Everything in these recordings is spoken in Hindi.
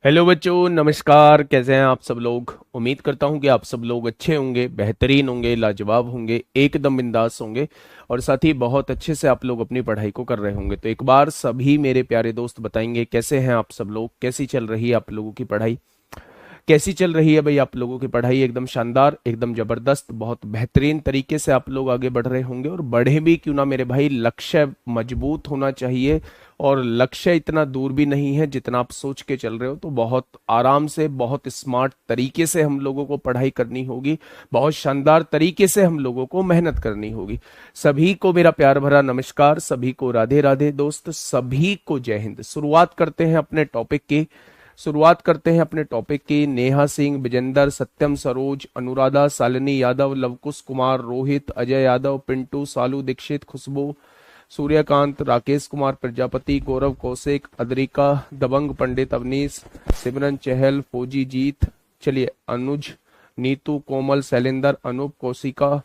हेलो बच्चों, नमस्कार। कैसे हैं आप सब लोग? उम्मीद करता हूं कि आप सब लोग अच्छे होंगे, बेहतरीन होंगे, लाजवाब होंगे, एकदम बिंदास होंगे और साथ ही बहुत अच्छे से आप लोग अपनी पढ़ाई को कर रहे होंगे। तो एक बार सभी मेरे प्यारे दोस्त बताएंगे कैसे हैं आप सब लोग, कैसी चल रही है आप लोगों की पढ़ाई, कैसी चल रही है भाई आप लोगों की पढ़ाई? एकदम शानदार, एकदम जबरदस्त, बहुत बेहतरीन तरीके से आप लोग आगे बढ़ रहे होंगे और बढ़े भी क्यों ना मेरे भाई, लक्ष्य मजबूत होना चाहिए। और लक्ष्य इतना दूर भी नहीं है जितना आप सोच के चल रहे हो, तो बहुत आराम से, बहुत स्मार्ट तरीके से हम लोगों को पढ़ाई करनी होगी, बहुत शानदार तरीके से हम लोगों को मेहनत करनी होगी। सभी को मेरा प्यार भरा नमस्कार, सभी को राधे राधे दोस्त, सभी को जय हिंद। शुरुआत करते हैं अपने टॉपिक की। नेहा सिंह, विजेंदर, सत्यम, सरोज, अनुराधा, शालिनी यादव, लवकुश कुमार, रोहित, अजय यादव, पिंटू, सालू दीक्षित, खुशबू, सूर्यकांत, राकेश कुमार प्रजापति, गौरव कौशिक, अद्रिका, दबंग पंडित, अवनीश, सिमरन चहल, फौजी जीत, चलिए अनुज, नीतू, कोमल, शैलेंद्र, अनूप, कौशिका,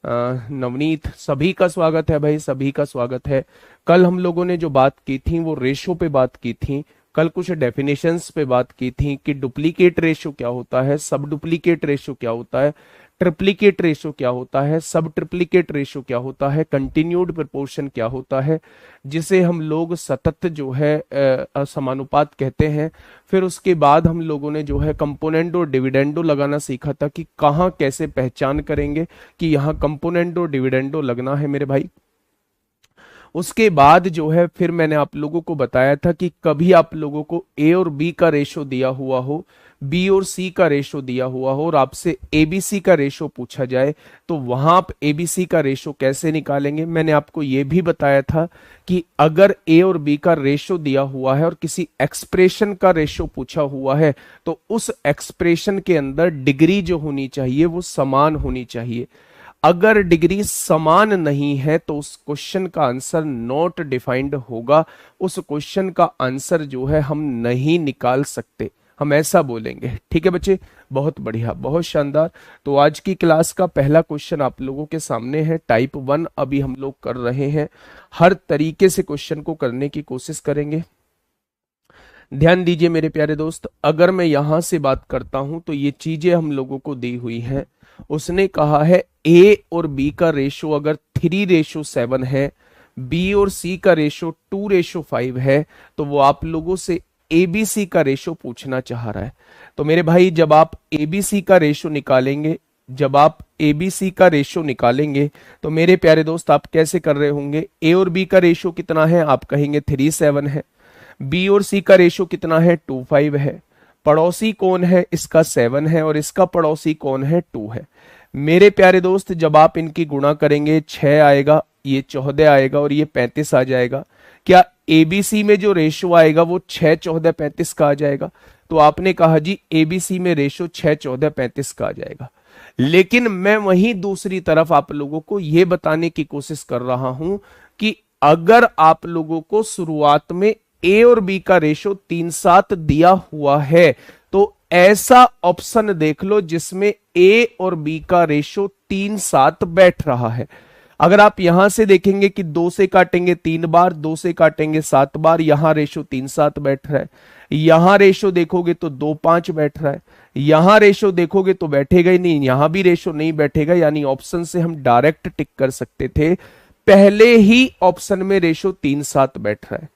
नवनीत, सभी का स्वागत है भाई, सभी का स्वागत है। कल हम लोगों ने जो बात की थी वो रेशो पे बात की थी। कल कुछ डेफिनेशंस पे बात की थी कि डुप्लीकेट रेशो क्या होता है, सब डुप्लीकेट रेशो क्या होता है, ट्रिप्लीकेट रेशो क्या होता है, सब ट्रिप्लीकेट रेशो क्या होता है, कंटिन्यूड प्रोपोर्शन क्या होता है, जिसे हम लोग सतत जो है समानुपात कहते हैं। फिर उसके बाद हम लोगों ने जो है कंपोनेंडो डिविडेंडो लगाना सीखा था कि कहाँ कैसे पहचान करेंगे कि यहाँ कंपोनेंडो डिविडेंडो लगना है मेरे भाई। उसके बाद जो है फिर मैंने आप लोगों को बताया था कि कभी आप लोगों को ए और बी का रेशो दिया हुआ हो, बी और सी का रेशो दिया हुआ हो और आपसे एबीसी का रेशो पूछा जाए, तो वहां आप एबीसी का रेशो कैसे निकालेंगे। मैंने आपको यह भी बताया था कि अगर ए और बी का रेशो दिया हुआ है और किसी एक्सप्रेशन का रेशो पूछा हुआ है, तो उस एक्सप्रेशन के अंदर डिग्री जो होनी चाहिए वो समान होनी चाहिए। अगर डिग्री समान नहीं है तो उस क्वेश्चन का आंसर नॉट डिफाइंड होगा, उस क्वेश्चन का आंसर जो है हम नहीं निकाल सकते, हम ऐसा बोलेंगे। ठीक है बच्चे, बहुत बढ़िया, बहुत शानदार। तो आज की क्लास का पहला क्वेश्चन आप लोगों के सामने है। टाइप 1 अभी हम लोग कर रहे हैं, हर तरीके से क्वेश्चन को करने की कोशिश करेंगे। ध्यान दीजिए मेरे प्यारे दोस्त, अगर मैं यहां से बात करता हूं तो ये चीजें हम लोगों को दी हुई हैं। उसने कहा है ए और बी का रेशो अगर 3:7 है, बी और सी का रेशो 2:5 है, तो वो आप लोगों से एबीसी का रेशो पूछना चाह रहा है। तो मेरे भाई, जब आप एबीसी का रेशो निकालेंगे, जब आप एबीसी का रेशो निकालेंगे तो मेरे प्यारे दोस्त आप कैसे कर रहे होंगे? ए और बी का रेशो कितना है? आप कहेंगे 3:7 है। बी और सी का रेशो कितना है? 2:5 है। पड़ोसी कौन है? इसका 7 है और इसका पड़ोसी कौन है? 2 है। मेरे प्यारे दोस्त, जब आप इनकी गुणा करेंगे 6 आएगा, ये 14 आएगा और ये 35 आ जाएगा। क्या एबीसी में जो रेशो आएगा वो 6, 14, 35 का आ जाएगा? तो आपने कहा जी एबीसी में रेशो 6, 14, 35 का आ जाएगा। लेकिन मैं वहीं दूसरी तरफ आप लोगों को यह बताने की कोशिश कर रहा हूं कि अगर आप लोगों को शुरुआत में ए और बी का रेशो 3:7 दिया हुआ है, तो ऐसा ऑप्शन देख लो जिसमें ए और बी का रेशो 3:7 बैठ रहा है। अगर आप यहां से देखेंगे कि 2 से काटेंगे 3 बार, 2 से काटेंगे 7 बार, यहां रेशो 3:7 बैठ रहा है। यहां रेशो देखोगे तो 2:5 बैठ रहा है। यहां रेशो देखोगे तो बैठेगा ही नहीं, यहां भी रेशो नहीं बैठेगा। यानी ऑप्शन से हम डायरेक्ट टिक कर सकते थे। पहले ही ऑप्शन में रेशो 3:7 बैठ रहा है,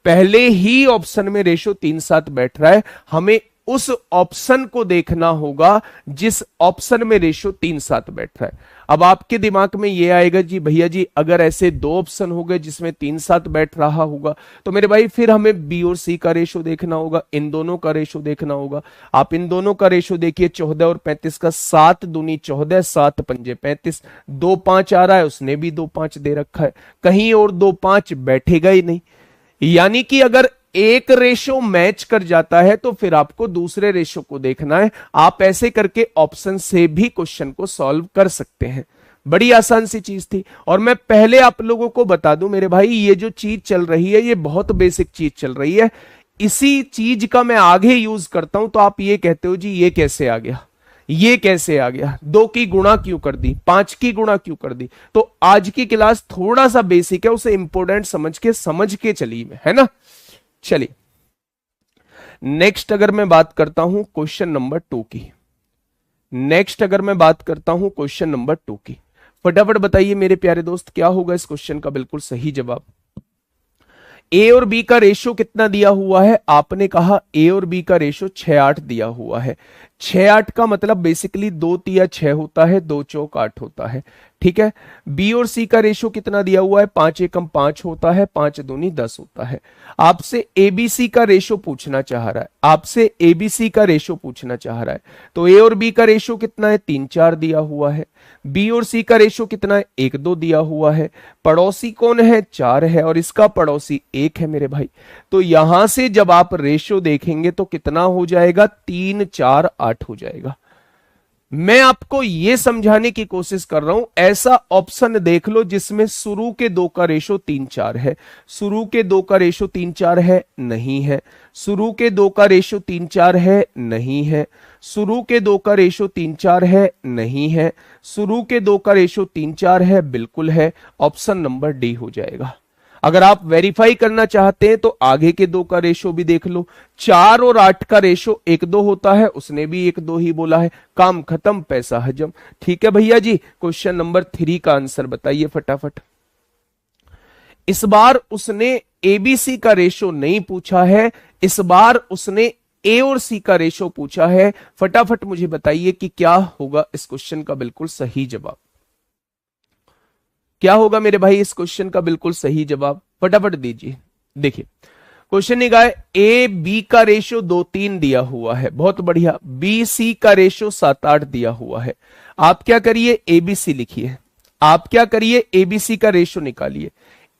पहले ही ऑप्शन में रेशो 3:7 बैठ रहा है। हमें उस ऑप्शन को देखना होगा जिस ऑप्शन में रेशो 3:7 बैठ रहा है। अब आपके दिमाग में यह आएगा जी भैया जी, अगर ऐसे 2 ऑप्शन हो गए जिसमें 3:7 बैठ रहा होगा, तो मेरे भाई फिर हमें बी और सी का रेशो देखना होगा, इन दोनों का रेशो देखना होगा। आप इन दोनों का रेशो देखिए, 14 और 35 का, 7 दूनी 14, 7 पंजे 35, 2:5 आ रहा है, उसने भी 2:5 दे रखा है, कहीं और 2:5 बैठेगा ही नहीं। यानी कि अगर एक रेशो मैच कर जाता है तो फिर आपको दूसरे रेशो को देखना है। आप ऐसे करके ऑप्शन से भी क्वेश्चन को सॉल्व कर सकते हैं। बड़ी आसान सी चीज थी। और मैं पहले आप लोगों को बता दूं मेरे भाई, ये जो चीज चल रही है ये बहुत बेसिक चीज चल रही है। इसी चीज का मैं आगे यूज करता हूं तो आप ये कहते हो जी ये कैसे आ गया, ये कैसे आ गया, 2 की गुणा क्यों कर दी, 5 की गुणा क्यों कर दी। तो आज की क्लास थोड़ा सा बेसिक है, उसे इंपॉर्टेंट समझ के चली में, है ना। चलिए, नेक्स्ट अगर मैं बात करता हूं क्वेश्चन नंबर 2 की, नेक्स्ट अगर मैं बात करता हूं क्वेश्चन नंबर 2 की, फटाफट बताइए मेरे प्यारे दोस्त क्या होगा इस क्वेश्चन का बिल्कुल सही जवाब। ए और बी का रेशो कितना दिया हुआ है? आपने कहा ए और बी का रेशो 6-8 दिया हुआ है। 6-8 का मतलब बेसिकली 2 तिया 6 होता है, 2 चौक 8 होता है, ठीक है। बी और सी का रेशो कितना दिया हुआ है? 5 एकम 5 होता है, 5 दूनी 10 होता है। आपसे एबीसी का रेशो पूछना चाह रहा है, आपसे एबीसी का रेशो पूछना चाह रहा है। तो ए और बी का रेशो कितना है? 3-4 दिया हुआ है। बी और सी का रेशो कितना है? 1-2 दिया हुआ है। पड़ोसी कौन है? 4 है, और इसका पड़ोसी 1 है मेरे भाई। तो यहां से जब आप रेशो देखेंगे तो कितना हो जाएगा? 3-4-8 हो जाएगा। मैं आपको यह समझाने की कोशिश कर रहा हूं, ऐसा ऑप्शन देख लो जिसमें शुरू के 2 का रेशो 3-4 है। शुरू के 2 का रेशो 3-4 है? नहीं है। शुरू के 2 का रेशो 3-4 है? नहीं है। शुरू के 2 का रेशो 3-4 है? नहीं है। शुरू के 2 का रेशो 3-4 है? बिल्कुल है। ऑप्शन नंबर डी हो जाएगा। अगर आप वेरीफाई करना चाहते हैं तो आगे के 2 का रेशो भी देख लो। 4 और 8 का रेशो 1-2 होता है, उसने भी 1-2 ही बोला है। काम खत्म, पैसा हजम। ठीक है भैया जी, क्वेश्चन नंबर 3 का आंसर बताइए फटाफट। इस बार उसने एबीसी का रेशो नहीं पूछा है, इस बार उसने ए और सी का रेशो पूछा है। फटाफट मुझे बताइए कि क्या होगा इस क्वेश्चन का बिल्कुल सही जवाब। क्या होगा मेरे भाई इस क्वेश्चन का बिल्कुल सही जवाब? फटाफट दीजिए। देखिए क्वेश्चन निकाय ए बी का रेशो 2-3 दिया हुआ है, बहुत बढ़िया। बी सी का रेशो 7-8 दिया हुआ है। आप क्या करिए? एबीसी लिखिए। आप क्या करिए? एबीसी का रेशो निकालिए।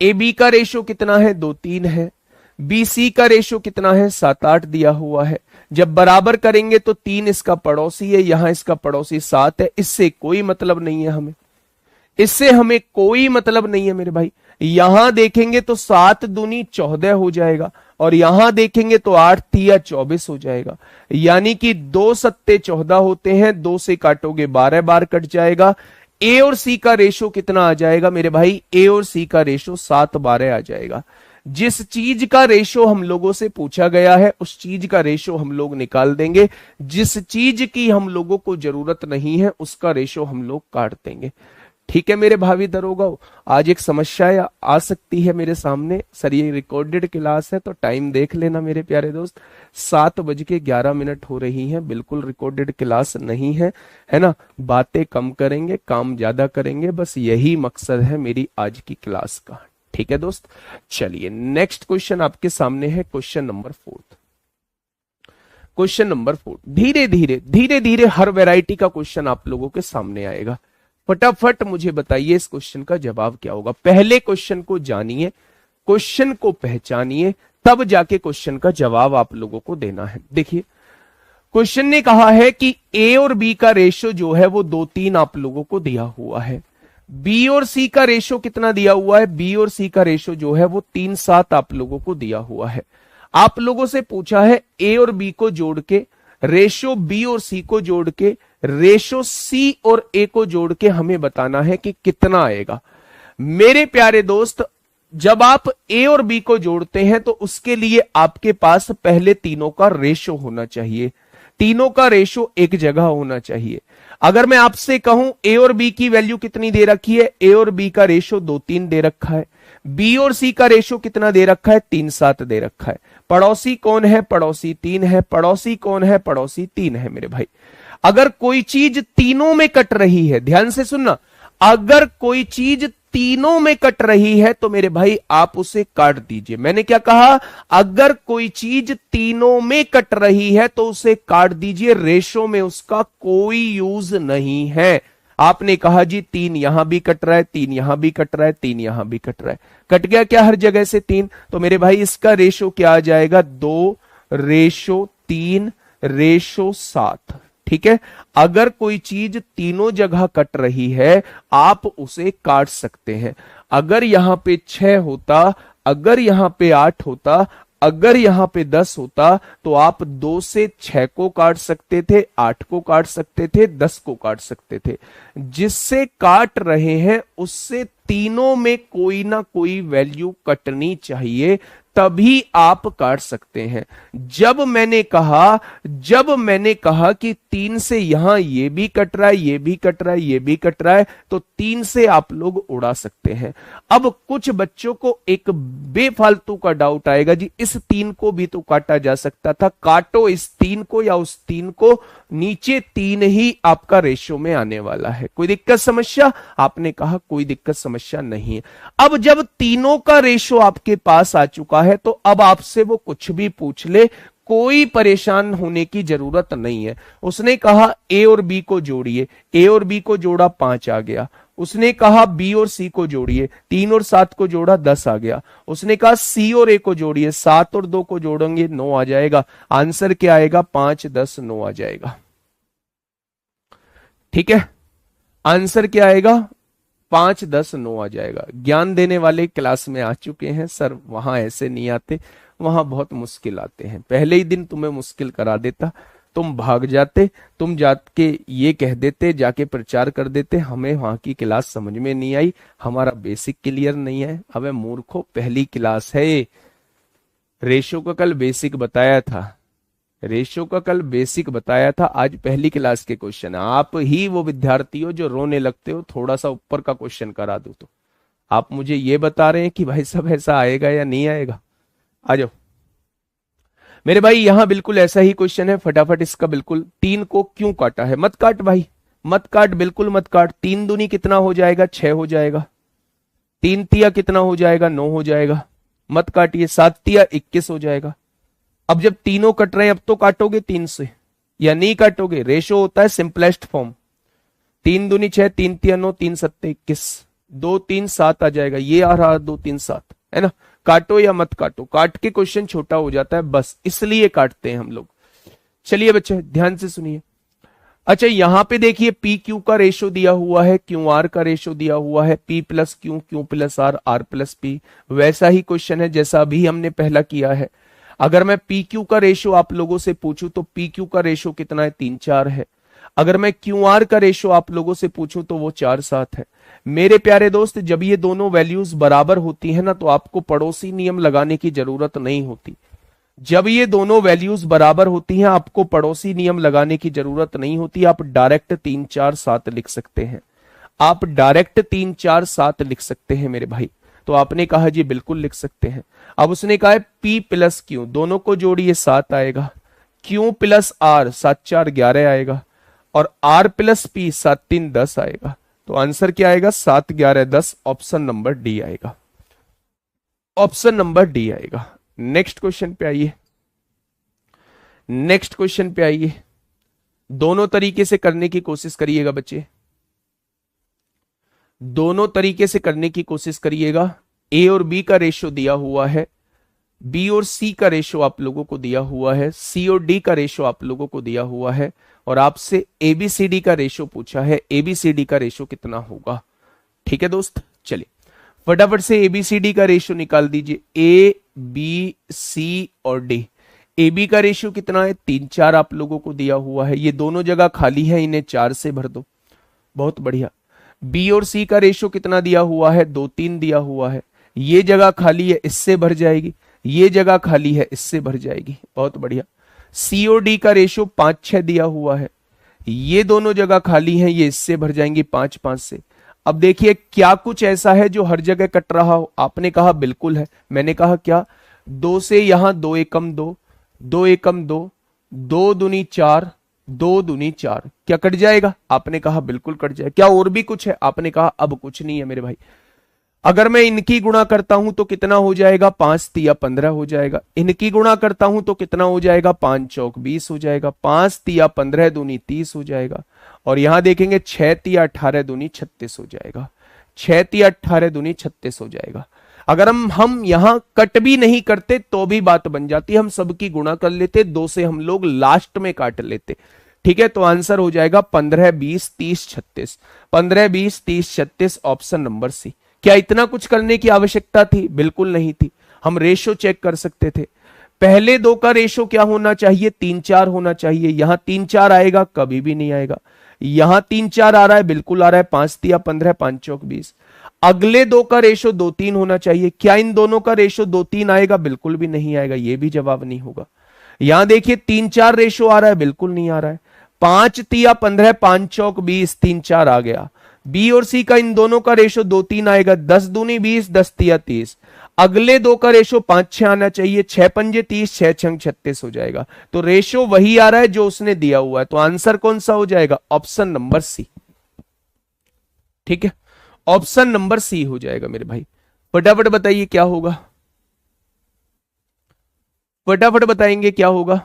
ए बी का रेशो कितना है? 2-3 है। बी सी का रेशो कितना है? 7-8 दिया हुआ है। जब बराबर करेंगे तो 3 इसका पड़ोसी है, यहां इसका पड़ोसी 7 है। इससे कोई मतलब नहीं है हमें, इससे हमें कोई मतलब नहीं है मेरे भाई। यहां देखेंगे तो 7 दूनी 14 हो जाएगा, और यहां देखेंगे तो 8 तिया 24 हो जाएगा। यानी कि 2 सत्ते 14 होते हैं, 2 से काटोगे 12 बार कट जाएगा। ए और सी का रेशो कितना आ जाएगा मेरे भाई? ए और सी का रेशो 7-12 आ जाएगा। जिस चीज का रेशो हम लोगों से पूछा गया है उस चीज का रेशो हम लोग निकाल देंगे, जिस चीज की हम लोगों को जरूरत नहीं है उसका रेशो हम लोग काट देंगे। ठीक है मेरे भावी दरोगा, आज एक समस्या आ सकती है मेरे सामने। सर ये रिकॉर्डेड क्लास है तो टाइम देख लेना मेरे प्यारे दोस्त, 7:11 हो रही हैं। बिल्कुल रिकॉर्डेड क्लास नहीं है, है ना। बातें कम करेंगे, काम ज्यादा करेंगे, बस यही मकसद है मेरी आज की क्लास का। ठीक है दोस्त, चलिए नेक्स्ट क्वेश्चन आपके सामने है, क्वेश्चन नंबर 4। क्वेश्चन नंबर 4 धीरे धीरे हर वैरायटी का क्वेश्चन आप लोगों के सामने आएगा। फटाफट मुझे बताइए इस क्वेश्चन का जवाब क्या होगा। पहले क्वेश्चन को जानिए, क्वेश्चन को पहचानिए, तब जाके क्वेश्चन का जवाब आप लोगों को देना है। देखिए क्वेश्चन ने कहा है कि ए और बी का रेशो जो है वो 2-3 आप लोगों को दिया हुआ है। बी और सी का रेशो कितना दिया हुआ है? बी और सी का रेशो जो है वो 3-7 आप लोगों को दिया हुआ है। आप लोगों से पूछा है ए और बी को जोड़ के, रेशो बी और सी को जोड़ के, रेशो सी और ए को जोड़ के हमें बताना है कि कितना आएगा। मेरे प्यारे दोस्त, जब आप ए और बी को जोड़ते हैं तो उसके लिए आपके पास पहले तीनों का रेशो होना चाहिए, तीनों का रेशो एक जगह होना चाहिए। अगर मैं आपसे कहूं ए और बी की वैल्यू कितनी दे रखी है, ए और बी का रेशो 2-3 दे रखा है। बी और सी का रेशो कितना दे रखा है? 3-7 दे रखा है। पड़ोसी कौन है? पड़ोसी 3 है। पड़ोसी कौन है? पड़ोसी 3 है मेरे भाई। अगर कोई चीज तीनों में कट रही है, ध्यान से सुनना, अगर कोई चीज तीनों में कट रही है तो मेरे भाई आप उसे काट दीजिए। मैंने क्या कहा? अगर कोई चीज तीनों में कट रही है तो उसे काट दीजिए, रेशो में उसका कोई यूज नहीं है। आपने कहा जी 3 यहां भी कट रहा है, 3 यहां भी कट रहा है, 3 यहां भी कट रहा है, कट गया क्या हर जगह से 3? तो मेरे भाई इसका रेशो क्या आ जाएगा? 2:3:7। ठीक है, अगर कोई चीज तीनों जगह कट रही है आप उसे काट सकते हैं। अगर यहां पे 6 होता, अगर यहां पे 8 होता, अगर यहां पे 10 होता तो आप 2 से 6 को काट सकते थे, 8 को काट सकते थे, 10 को काट सकते थे। जिससे काट रहे हैं उससे तीनों में कोई ना कोई वैल्यू कटनी चाहिए, तभी आप काट सकते हैं। जब मैंने कहा कि 3 से यहां ये भी कट रहा है, ये भी कट रहा है, ये भी कट रहा है, तो 3 से आप लोग उड़ा सकते हैं। अब कुछ बच्चों को एक बेफालतू का डाउट आएगा, जी इस 3 को भी तो काटा जा सकता था। काटो इस 3 को या उस 3 को, नीचे 3 ही आपका रेशो में आने वाला है। कोई दिक्कत समस्या? आपने कहा कोई दिक्कत समस्या नहीं है। अब जब तीनों का रेशो आपके पास आ चुका है, तो अब आपसे वो कुछ भी पूछ ले, कोई परेशान होने की जरूरत नहीं है। उसने कहा ए और बी को जोड़िए, ए और बी को जोड़ा 5 आ गया। उसने कहा बी और सी को जोड़िए, 3 और 7 को जोड़ा 10 आ गया। उसने कहा सी और ए को जोड़िए, 7 और 2 को जोड़ेंगे 9 आ जाएगा। आंसर क्या आएगा? 5 10 9 आ जाएगा। ठीक है, आंसर क्या आएगा? 5 10 9 आ जाएगा। ज्ञान देने वाले क्लास में आ चुके हैं सर, वहां ऐसे नहीं आते, वहां बहुत मुश्किल आते हैं। पहले ही दिन तुम्हें मुश्किल करा देता, तुम भाग जाते, तुम जाके ये कह देते, जाके प्रचार कर देते हमें वहां की क्लास समझ में नहीं आई, हमारा बेसिक क्लियर नहीं है। अबे मूर्खों, पहली क्लास है। रेशो का कल बेसिक बताया था, रेशो का कल बेसिक बताया था, आज पहली क्लास के क्वेश्चन। आप ही वो विद्यार्थी हो जो रोने लगते हो थोड़ा सा ऊपर का क्वेश्चन करा दो तो। आप मुझे ये बता रहे हैं कि भाई सब ऐसा आएगा या नहीं आएगा? आ जाओ मेरे भाई, यहां बिल्कुल ऐसा ही क्वेश्चन है, फटाफट इसका बिल्कुल। 3 को क्यों काटा है? मत काट भाई, मत काट, बिल्कुल मत काट। 3 दूनी कितना हो जाएगा? 6 हो जाएगा। 3 तिया कितना हो जाएगा? 9 हो जाएगा। मत काटिए। 7 तिया 21 हो जाएगा। अब जब तीनों कट रहे हैं, अब तो काटोगे 3 से या नहीं काटोगे? रेशो होता है सिंपलेस्ट फॉर्म। 3 दूनी 6, 3 तिया 9, 3 सत्ते 21, 2 3 7 आ जाएगा। ये आ रहा 2 3 7, है ना? काटो या मत काटो, काट के क्वेश्चन छोटा हो जाता है, बस इसलिए काटते हैं हम लोग। चलिए बच्चे ध्यान से सुनिए। अच्छा यहां पे देखिए, पी क्यू का रेशो दिया हुआ है, क्यू आर का रेशो दिया हुआ है, P plus Q, Q plus R, R plus P. वैसा ही क्वेश्चन है जैसा अभी हमने पहला किया है। अगर मैं पी क्यू का रेशो आप लोगों से पूछूं तो पी क्यू का रेशो कितना है? 3 4 है। अगर मैं क्यू आर का रेशो आप लोगों से पूछूं तो वो 4 7 है। मेरे प्यारे दोस्त, जब ये दोनों वैल्यूज बराबर होती है ना, तो आपको पड़ोसी नियम लगाने की जरूरत नहीं होती। जब ये दोनों वैल्यूज बराबर होती हैं, आपको पड़ोसी नियम लगाने की जरूरत नहीं होती। आप डायरेक्ट 3 4 7 लिख सकते हैं, आप डायरेक्ट 3 4 7 लिख सकते हैं मेरे भाई। तो आपने कहा जी बिल्कुल लिख सकते हैं। अब उसने कहा है P प्लस क्यू, दोनों को जोड़िए 7 आएगा। Q प्लस आर, 7 4 11 आएगा। और R प्लस P, 7 3 10 आएगा। तो आंसर क्या आएगा? 7 11 10, ऑप्शन नंबर डी आएगा, ऑप्शन नंबर डी आएगा। नेक्स्ट क्वेश्चन पे आइए, नेक्स्ट क्वेश्चन पे आइए। दोनों तरीके से करने की कोशिश करिएगा बच्चे, दोनों तरीके से करने की कोशिश करिएगा। ए और बी का रेशो दिया हुआ है, बी और सी का रेशो आप लोगों को दिया हुआ है, सी और डी का रेशो आप लोगों को दिया हुआ है, और आपसे एबीसीडी का रेशो पूछा है। एबीसीडी का रेशो कितना होगा? ठीक है दोस्त, चलिए फटाफट से एबीसीडी का रेशो निकाल दीजिए। ए बी सी और डी। ए बी का रेशो कितना है? 3 4 आप लोगों को दिया हुआ है। ये दोनों जगह खाली है, इन्हें 4 से भर दो, बहुत बढ़िया। बी और सी का रेशो कितना दिया हुआ है? 2 3 दिया हुआ है। ये जगह खाली है, इससे भर जाएगी। ये जगह खाली है, इससे भर जाएगी, बहुत बढ़िया। सी और डी का रेशो 5 6 दिया हुआ है। ये दोनों जगह खाली है, ये इससे भर जाएंगी 5 5 से। अब देखिए क्या कुछ ऐसा है जो हर जगह कट रहा हो? आपने कहा बिल्कुल है। मैंने कहा क्या? 2 से यहां 2 एकम 2, 2 एकम 2, 2 दूनी 4, 2 दूनी 4, क्या कट जाएगा? आपने कहा बिल्कुल कट जाएगा। क्या और भी कुछ है? आपने कहा अब कुछ नहीं है मेरे भाई। अगर मैं इनकी गुणा करता हूं तो कितना हो जाएगा? 5 तिया 15 हो जाएगा। इनकी गुणा करता हूं तो कितना हो जाएगा? 5 चौक 20 हो जाएगा। 5 तिया 15 दूनी 30 हो जाएगा। और यहां देखेंगे 6 तिया 18 दूनी 36 हो जाएगा। 6 तिया 18 दूनी 36 हो जाएगा। अगर हम यहां कट भी नहीं करते तो भी बात बन जाती, हम सबकी गुणा कर लेते, 2 से हम लोग लास्ट में काट लेते। ठीक है, तो आंसर हो जाएगा 15 20 30 36। 15 20 30 36, ऑप्शन नंबर सी। क्या इतना कुछ करने की आवश्यकता थी? बिल्कुल नहीं थी। हम रेशो चेक कर सकते थे। पहले दो का रेशो क्या होना चाहिए? 3 4 होना चाहिए। यहां 3 4 आएगा? कभी भी नहीं आएगा। यहां 3 4 आ रहा है, बिल्कुल आ रहा है। 5 तिया 15, 5 चौक 20। अगले दो का रेशो 2:3 होना चाहिए। क्या इन दोनों का रेशो 2:3 आएगा? बिल्कुल भी नहीं आएगा, ये भी जवाब नहीं होगा। यहां देखिए 3-4 रेशो आ रहा है, बिल्कुल नहीं आ रहा है। 5×3=15, 5×4 20, 3-4 आ गया। बी और सी का इन दोनों का रेशो 2:3 आएगा, 10×2 20, 10×3 30। अगले दो का रेशो 5-6 आना चाहिए, 6×5 30, 6×6 36 हो जाएगा। तो रेशो वही आ रहा है जो उसने दिया हुआ है, तो आंसर कौन सा हो जाएगा? Option number C. ठीक है, ऑप्शन नंबर सी हो जाएगा मेरे भाई। फटाफट बताइए क्या होगा, फटाफट बताएंगे क्या होगा।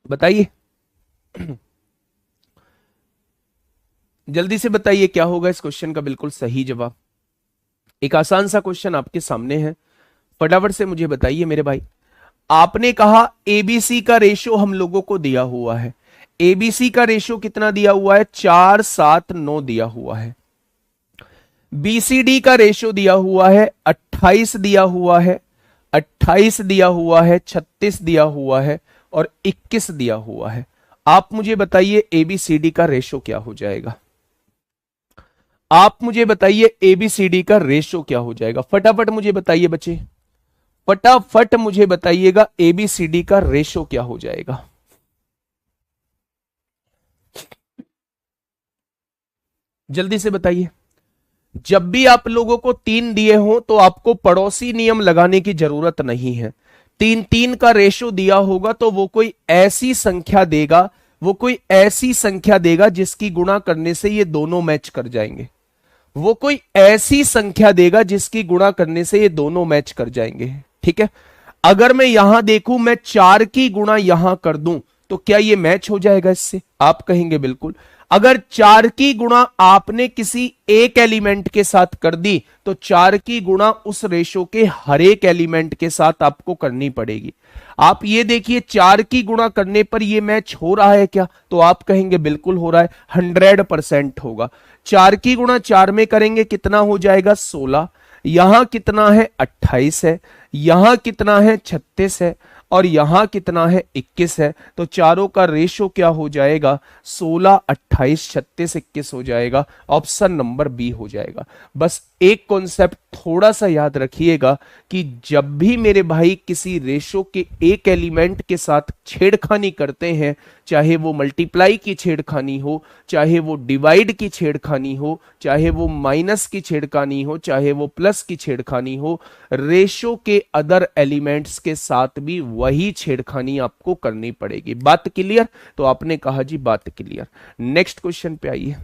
बताइए, जल्दी से बताइए क्या होगा इस क्वेश्चन का बिल्कुल सही जवाब। एक आसान सा क्वेश्चन आपके सामने है, फटाफट से मुझे बताइए मेरे भाई। आपने कहा एबीसी का रेशो हम लोगों को दिया हुआ है। एबीसी का रेशो कितना दिया हुआ है? 4-7-9 दिया हुआ है। बीसीडी का रेशो दिया हुआ है 28 दिया हुआ है, 28 दिया हुआ है, 36 दिया हुआ है और 21 दिया हुआ है। आप मुझे बताइए एबीसीडी का रेशो क्या हो जाएगा? आप मुझे बताइए एबीसीडी का रेशो क्या हो जाएगा? फटाफट मुझे बताइए बच्चे, फटाफट मुझे बताइएगा एबीसीडी का रेशो क्या हो जाएगा? जल्दी से बताइए। जब भी आप लोगों को 3 दिए हो तो आपको पड़ोसी नियम लगाने की जरूरत नहीं है। 3-3 का रेशो दिया होगा तो वो कोई ऐसी संख्या देगा, वो कोई ऐसी संख्या देगा जिसकी गुणा करने से ये दोनों मैच कर जाएंगे। वो कोई ऐसी संख्या देगा जिसकी गुणा करने से ये दोनों मैच कर जाएंगे। ठीक है, अगर मैं यहां देखूं, मैं 4 की गुणा यहां कर दूं तो क्या ये मैच हो जाएगा इससे? आप कहेंगे बिल्कुल। अगर 4 की गुणा आपने किसी एक एलिमेंट के साथ कर दी तो 4 की गुणा उस रेशो के हर एक एलिमेंट के साथ आपको करनी पड़ेगी। आप ये देखिए 4 की गुणा करने पर ये मैच हो रहा है क्या? तो आप कहेंगे बिल्कुल हो रहा है, 100% होगा। 4 की गुणा 4 में करेंगे कितना हो जाएगा? 16। यहां कितना है? 28 है। यहां कितना है? 36 है। और यहां कितना है? 21 है। तो चारों का रेशो क्या हो जाएगा? 16, 28, 36, 21 हो जाएगा। ऑप्शन नंबर बी हो जाएगा। बस एक कॉन्सेप्ट थोड़ा सा याद रखिएगा कि जब भी मेरे भाई किसी रेशो के एक एलिमेंट के साथ छेड़खानी करते हैं, चाहे वो मल्टीप्लाई की छेड़खानी हो, चाहे वो डिवाइड की छेड़खानी हो, चाहे वो माइनस की छेड़खानी हो, चाहे वो प्लस की छेड़खानी हो, रेशो के अदर एलिमेंट्स के साथ भी वही छेड़खानी आपको करनी पड़ेगी। बात क्लियर? तो आपने कहा जी बात क्लियर। नेक्स्ट क्वेश्चन पे आइए,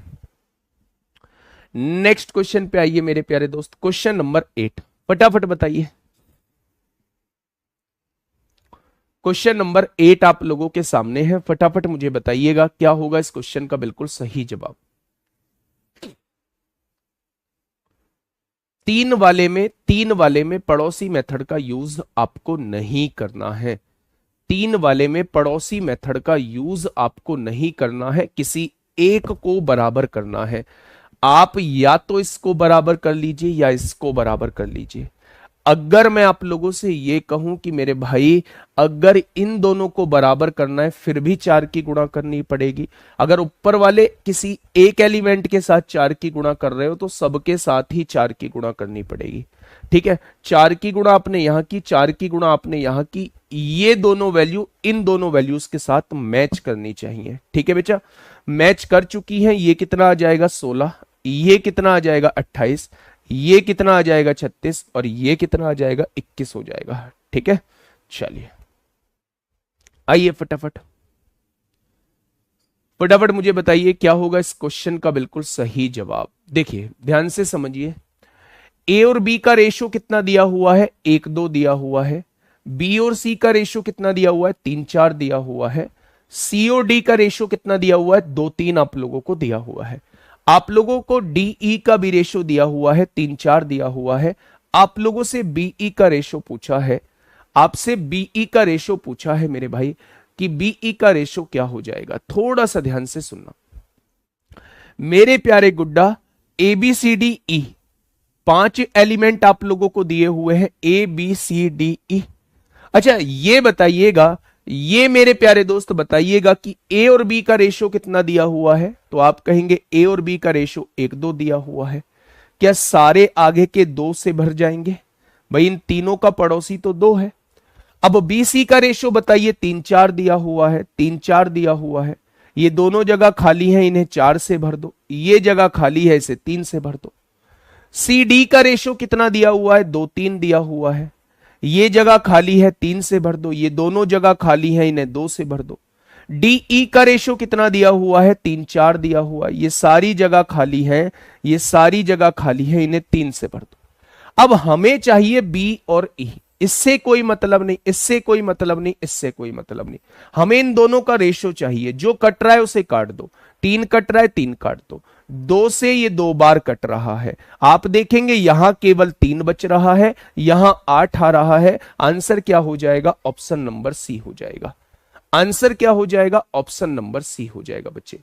नेक्स्ट क्वेश्चन पे आइए मेरे प्यारे दोस्त। क्वेश्चन नंबर 8, फटाफट बताइए। क्वेश्चन नंबर 8 आप लोगों के सामने है, फटाफट मुझे बताइएगा क्या होगा इस क्वेश्चन का बिल्कुल सही जवाब। 3 वाले में पड़ोसी मेथड का यूज आपको नहीं करना है। 3 वाले में पड़ोसी मेथड का यूज आपको नहीं करना है, किसी एक को बराबर करना है। आप या तो इसको बराबर कर लीजिए या इसको बराबर कर लीजिए। अगर मैं आप लोगों से ये कहूं कि मेरे भाई अगर इन दोनों को बराबर करना है फिर भी 4 की गुणा करनी पड़ेगी। अगर ऊपर वाले किसी एक एलिमेंट के साथ 4 की गुणा कर रहे हो तो सबके साथ ही 4 की गुणा करनी पड़ेगी। ठीक है, 4 की गुणा आपने यहां की, 4 की गुणा आपने यहां की, ये दोनों वैल्यू इन दोनों वैल्यूज के साथ मैच करनी चाहिए। ठीक है बेटा, मैच कर चुकी है। ये कितना आ जाएगा? 16। ये कितना आ जाएगा? 28। ये कितना आ जाएगा? 36। और ये कितना आ जाएगा? 21 हो जाएगा। ठीक है, चलिए आइए फटाफट फटाफट मुझे बताइए क्या होगा इस क्वेश्चन का बिल्कुल सही जवाब। देखिए ध्यान से समझिए, ए और बी का रेशो कितना दिया हुआ है? 1-2 दिया हुआ है। बी और सी का रेशो कितना दिया हुआ है? 3-4 दिया हुआ है। सी और डी का रेशो कितना दिया हुआ है? 2-3 आप लोगों को दिया हुआ है। आप लोगों को डीई का भी रेशो दिया हुआ है, 3-4 दिया हुआ है। आप लोगों से बीई का रेशो पूछा है, आपसे बीई का रेशो पूछा है मेरे भाई कि बीई का रेशो क्या हो जाएगा। थोड़ा सा ध्यान से सुनना मेरे प्यारे गुड्डा। एबीसीडी ई 5 एलिमेंट आप लोगों को दिए हुए हैं, ए बी सी डी ई। अच्छा ये बताइएगा, ये मेरे प्यारे दोस्त बताइएगा कि ए और बी का रेशो कितना दिया हुआ है। तो आप कहेंगे ए और बी का रेशो 1-2 दिया हुआ है। क्या सारे आगे के 2 से भर जाएंगे? भाई इन तीनों का पड़ोसी तो 2 है। अब बी सी का रेशो बताइए, 3-4 दिया हुआ है, 3-4 दिया हुआ है। ये दोनों जगह खाली है, इन्हें 4 से भर दो। ये जगह खाली है, इसे 3 से भर दो। सी डी का रेशो कितना दिया हुआ है? 2-3 दिया हुआ है। ये जगह खाली है, 3 से भर दो। ये दोनों जगह खाली है, इन्हें 2 से भर दो। डी ई का रेशो कितना दिया हुआ है? 3-4 दिया हुआ है। ये सारी जगह खाली है, ये सारी जगह खाली है, इन्हें 3 से भर दो। अब हमें चाहिए बी और ई। इससे कोई मतलब नहीं, इससे कोई मतलब नहीं, इससे कोई मतलब नहीं। हमें इन दोनों का रेशो चाहिए। जो कट रहा है उसे काट दो। 3 कट रहा है, 3 काट दो। 2 से ये 2 बार कट रहा है। आप देखेंगे यहां केवल 3 बच रहा है, यहां 8 आ रहा है। आंसर क्या हो जाएगा? ऑप्शन नंबर सी हो जाएगा। आंसर क्या हो जाएगा? ऑप्शन नंबर सी हो जाएगा बच्चे।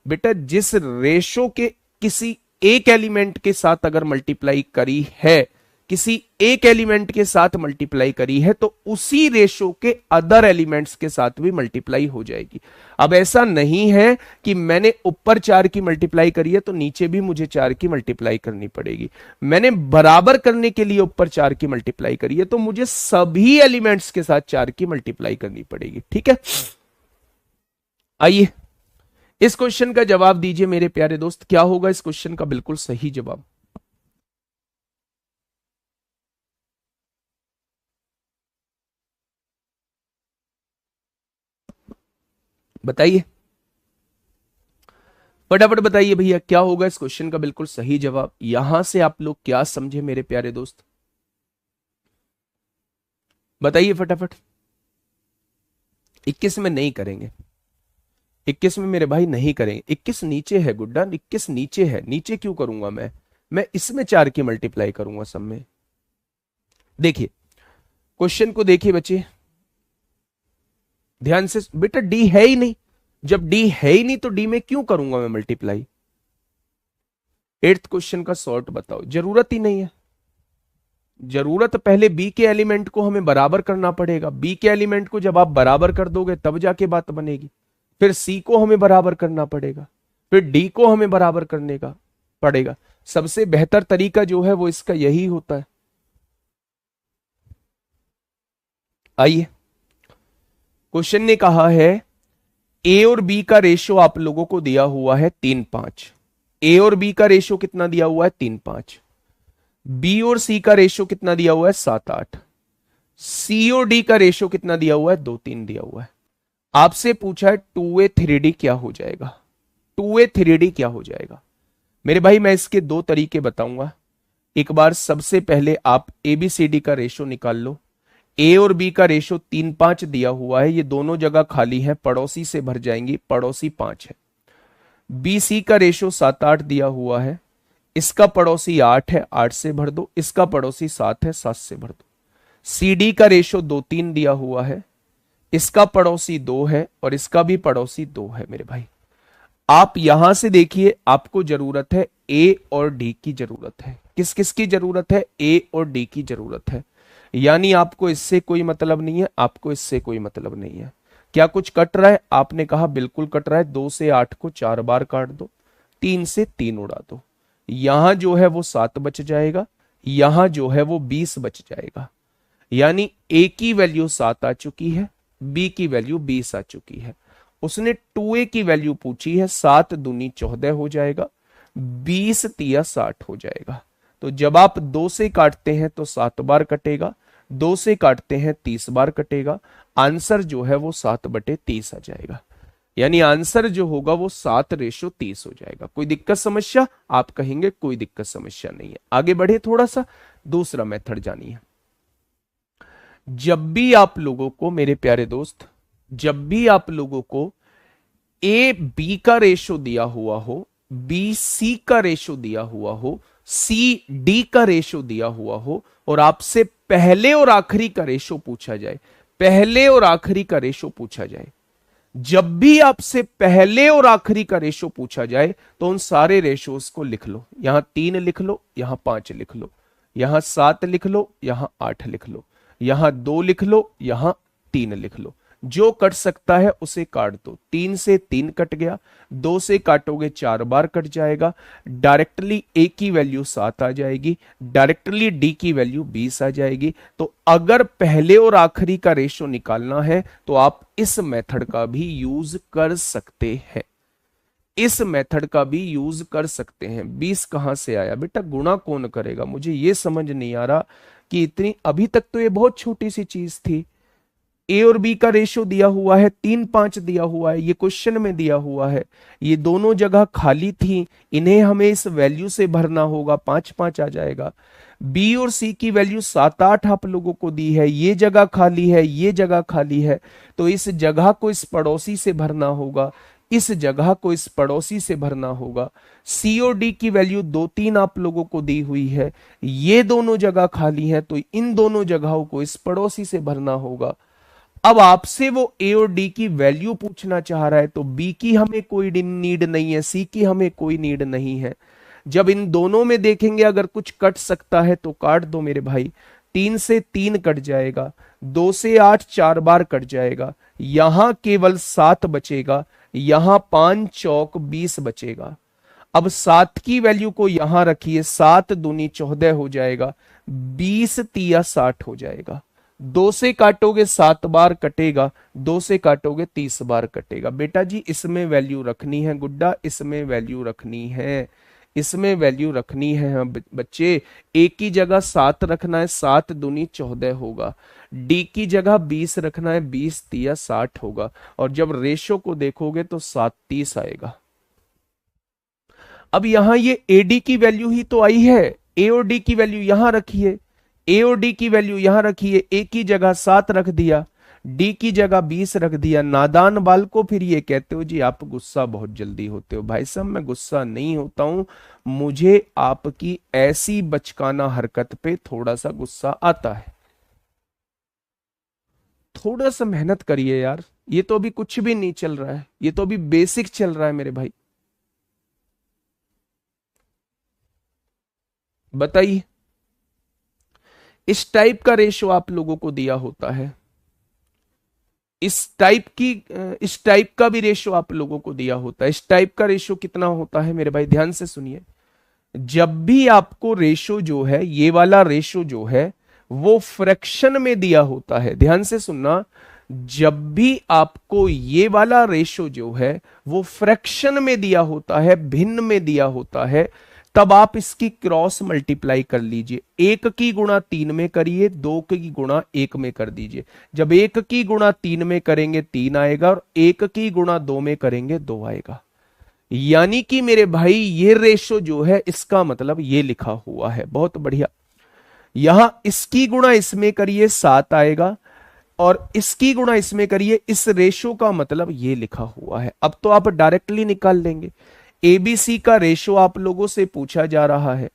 बेटा जिस रेशो के किसी एक एलिमेंट के साथ अगर मल्टीप्लाई करी है, किसी एक एलिमेंट के साथ मल्टीप्लाई करी है, तो उसी रेशो के अदर एलिमेंट्स के साथ भी मल्टीप्लाई हो जाएगी। अब ऐसा नहीं है कि मैंने ऊपर 4 की मल्टीप्लाई करी है तो नीचे भी मुझे 4 की मल्टीप्लाई करनी पड़ेगी। मैंने बराबर करने के लिए ऊपर 4 की मल्टीप्लाई करी है तो मुझे सभी एलिमेंट्स के साथ 4 की मल्टीप्लाई करनी पड़ेगी। ठीक है, आइए इस क्वेश्चन का जवाब दीजिए मेरे प्यारे दोस्त। क्या होगा इस क्वेश्चन का बिल्कुल सही जवाब? बताइए, फटाफट बताइए भैया, क्या होगा इस क्वेश्चन का बिल्कुल सही जवाब? यहां से आप लोग क्या समझे मेरे प्यारे दोस्त? बताइए फटाफट। 21 में नहीं करेंगे, 21 में मेरे भाई नहीं करेंगे। 21 नीचे है गुड्डा, 21 नीचे है। नीचे क्यों करूंगा मैं इसमें 4 की मल्टीप्लाई करूंगा सब में। देखिए क्वेश्चन को देखिए बच्चे ध्यान से। बेटा डी है ही नहीं, जब डी है ही नहीं तो डी में क्यों करूंगा मैं मल्टीप्लाई? 8th क्वेश्चन का सॉर्ट बताओ। जरूरत ही नहीं है। जरूरत पहले बी के एलिमेंट को हमें बराबर करना पड़ेगा। बी के एलिमेंट को जब आप बराबर कर दोगे तब जाके बात बनेगी। फिर सी को हमें बराबर करना पड़ेगा, फिर डी को हमें बराबर करने का पड़ेगा। सबसे बेहतर तरीका जो है वो इसका यही होता है। आइए क्वेश्चन ने कहा है ए और बी का रेशो आप लोगों को दिया हुआ है 3-5। ए और बी का रेशो कितना दिया हुआ है? 3-5। बी और सी का रेशो कितना दिया हुआ है? 7-8। सी और डी का रेशो कितना दिया हुआ है? 2-3 दिया हुआ है। आपसे पूछा है 2a 3d क्या हो जाएगा? 2a 3d क्या हो जाएगा मेरे भाई? मैं इसके 2 तरीके बताऊंगा। एक बार सबसे पहले आप एबीसीडी का रेशो निकाल लो। ए और बी का रेशो 3-5 दिया हुआ है, ये दोनों जगह खाली है, पड़ोसी से भर जाएंगी, पड़ोसी 5 है। बी सी का रेशो 7-8 दिया हुआ है, इसका पड़ोसी 8 है, 8 से भर दो। इसका पड़ोसी 7 है, 7 से भर दो। सी डी का रेशो 2-3 दिया हुआ है, इसका पड़ोसी 2 है और इसका भी पड़ोसी 2 है मेरे भाई। आप यहां से देखिए, आपको जरूरत है ए और डी की जरूरत है। किस किस की जरूरत है? ए और डी की जरूरत है। यानी आपको इससे कोई मतलब नहीं है, आपको इससे कोई मतलब नहीं है। क्या कुछ कट रहा है? आपने कहा बिल्कुल कट रहा है। 2 से 8 को 4 बार काट दो, 3 से 3 उड़ा दो। यहां जो है वो 7 बच जाएगा, यहां जो है वो 20 बच जाएगा। यानी ए की वैल्यू 7 आ चुकी है, बी की वैल्यू 20 आ चुकी है। उसने 2a की वैल्यू पूछी है, 7 दूनी 14 हो जाएगा, 20 तिया 60 हो जाएगा। तो जब आप 2 से काटते हैं तो 7 बार कटेगा, 2 से काटते हैं 30 बार कटेगा। आंसर जो है वो 7/30 आ जाएगा। यानी आंसर जो होगा वो 7:30 हो जाएगा। कोई दिक्कत समस्या? आप कहेंगे कोई दिक्कत समस्या नहीं है। आगे बढ़े थोड़ा सा, दूसरा मेथड जानिए। जब भी आप लोगों को मेरे प्यारे दोस्त, जब भी आप लोगों को ए बी का रेशो दिया हुआ हो, बी सी का रेशो दिया हुआ हो, सी डी का रेशो दिया हुआ हो और आपसे पहले और आखिरी का रेशो पूछा जाए, पहले और आखिरी का रेशो पूछा जाए, जब भी आपसे पहले और आखिरी का रेशो पूछा जाए तो उन सारे रेशोस को लिख लो। यहां 3 लिख लो, यहां 5 लिख लो, यहां 7 लिख लो, यहां 8 लिख लो, यहां 2 लिख लो, यहां 3 लिख लो। जो कट सकता है उसे काट दो। 3 से 3 कट गया, 2 से काटोगे 4 बार कट जाएगा। डायरेक्टली ए की वैल्यू 7 आ जाएगी, डायरेक्टली डी की वैल्यू 20 आ जाएगी। तो अगर पहले और आखिरी का रेशो निकालना है तो आप इस मेथड का भी यूज कर सकते हैं, इस मेथड का भी यूज कर सकते हैं। 20 कहां से आया बेटा, गुणा कौन करेगा? मुझे ये समझ नहीं आ रहा कि इतनी, अभी तक तो ये बहुत छोटी सी चीज थी। ए और बी का रेशो दिया हुआ है, 3 5 दिया हुआ है, ये क्वेश्चन में दिया हुआ है। ये दोनों जगह खाली थी, इन्हें हमें इस वैल्यू से भरना होगा, 5 5 आ जाएगा। बी और सी की वैल्यू 7 8 आप लोगों को दी है, ये जगह खाली है, ये जगह खाली है, तो इस जगह को इस पड़ोसी से भरना होगा, इस जगह को इस पड़ोसी से भरना होगा। सी और डी की वैल्यू 2 3 आप लोगों को दी हुई है, ये दोनों जगह खाली है, तो इन दोनों जगहों को इस पड़ोसी से भरना होगा। अब आपसे वो ए और डी की वैल्यू पूछना चाह रहा है, तो बी की हमें कोई नीड नहीं है, सी की हमें कोई नीड नहीं है। जब इन दोनों में देखेंगे अगर कुछ कट सकता है तो काट दो मेरे भाई। 3 से 3 कट जाएगा, 2 से 8 4 बार कट जाएगा, यहां केवल 7 बचेगा, यहां 5 चौक 20 बचेगा। अब 7 की वैल्यू को यहां रखिए, 7 दूनी 14 हो जाएगा, 20 तिया 60 हो जाएगा। 2 से काटोगे 7 बार कटेगा, 2 से काटोगे 30 बार कटेगा। बेटा जी इसमें वैल्यू रखनी है गुड्डा, इसमें वैल्यू रखनी है, इसमें वैल्यू रखनी है। हाँ बच्चे, ए की जगह 7 रखना है, 7 दूनी 14 होगा। डी की जगह 20 रखना है, 20 तिया 60 होगा। और जब रेशो को देखोगे तो 7 30 आएगा। अब यहां ये एडी की वैल्यू ही तो आई है, ए और डी की वैल्यू यहां रखिए, ए और डी की वैल्यू यहां रखिए। ए की जगह 7 रख दिया, डी की जगह 20 रख दिया। नादान बाल को फिर ये कहते हो जी आप गुस्सा बहुत जल्दी होते हो। भाई साहब मैं गुस्सा नहीं होता हूं, मुझे आपकी ऐसी बचकाना हरकत पे थोड़ा सा गुस्सा आता है। थोड़ा सा मेहनत करिए यार, ये तो अभी कुछ भी नहीं चल रहा है, ये तो अभी बेसिक चल रहा है मेरे भाई। बताइए, इस टाइप का रेशो आप लोगों को दिया होता है, इस टाइप का भी रेशो आप लोगों को दिया होता है। इस टाइप का रेशो कितना होता है मेरे भाई, ध्यान से सुनिए। जब भी आपको रेशो जो है, ये वाला रेशो जो है वो फ्रैक्शन में दिया होता है, ध्यान से सुनना। जब भी आपको ये वाला रेशो जो है वो फ्रैक्शन में दिया होता है, भिन्न में दिया होता है, तब आप इसकी क्रॉस मल्टीप्लाई कर लीजिए। 1 की गुणा 3 में करिए, 2 की गुणा 1 में कर दीजिए। जब 1 की गुणा 3 में करेंगे 3 आएगा, और 1 की गुणा 2 में करेंगे 2 आएगा। यानी कि मेरे भाई ये रेशो जो है इसका मतलब ये लिखा हुआ है। बहुत बढ़िया। यहां इसकी गुणा इसमें करिए 7 आएगा, और इसकी गुणा इसमें करिए, इस रेशो का मतलब ये लिखा हुआ है। अब तो आप डायरेक्टली निकाल लेंगे। एबीसी का रेशो आप लोगों से पूछा जा रहा है।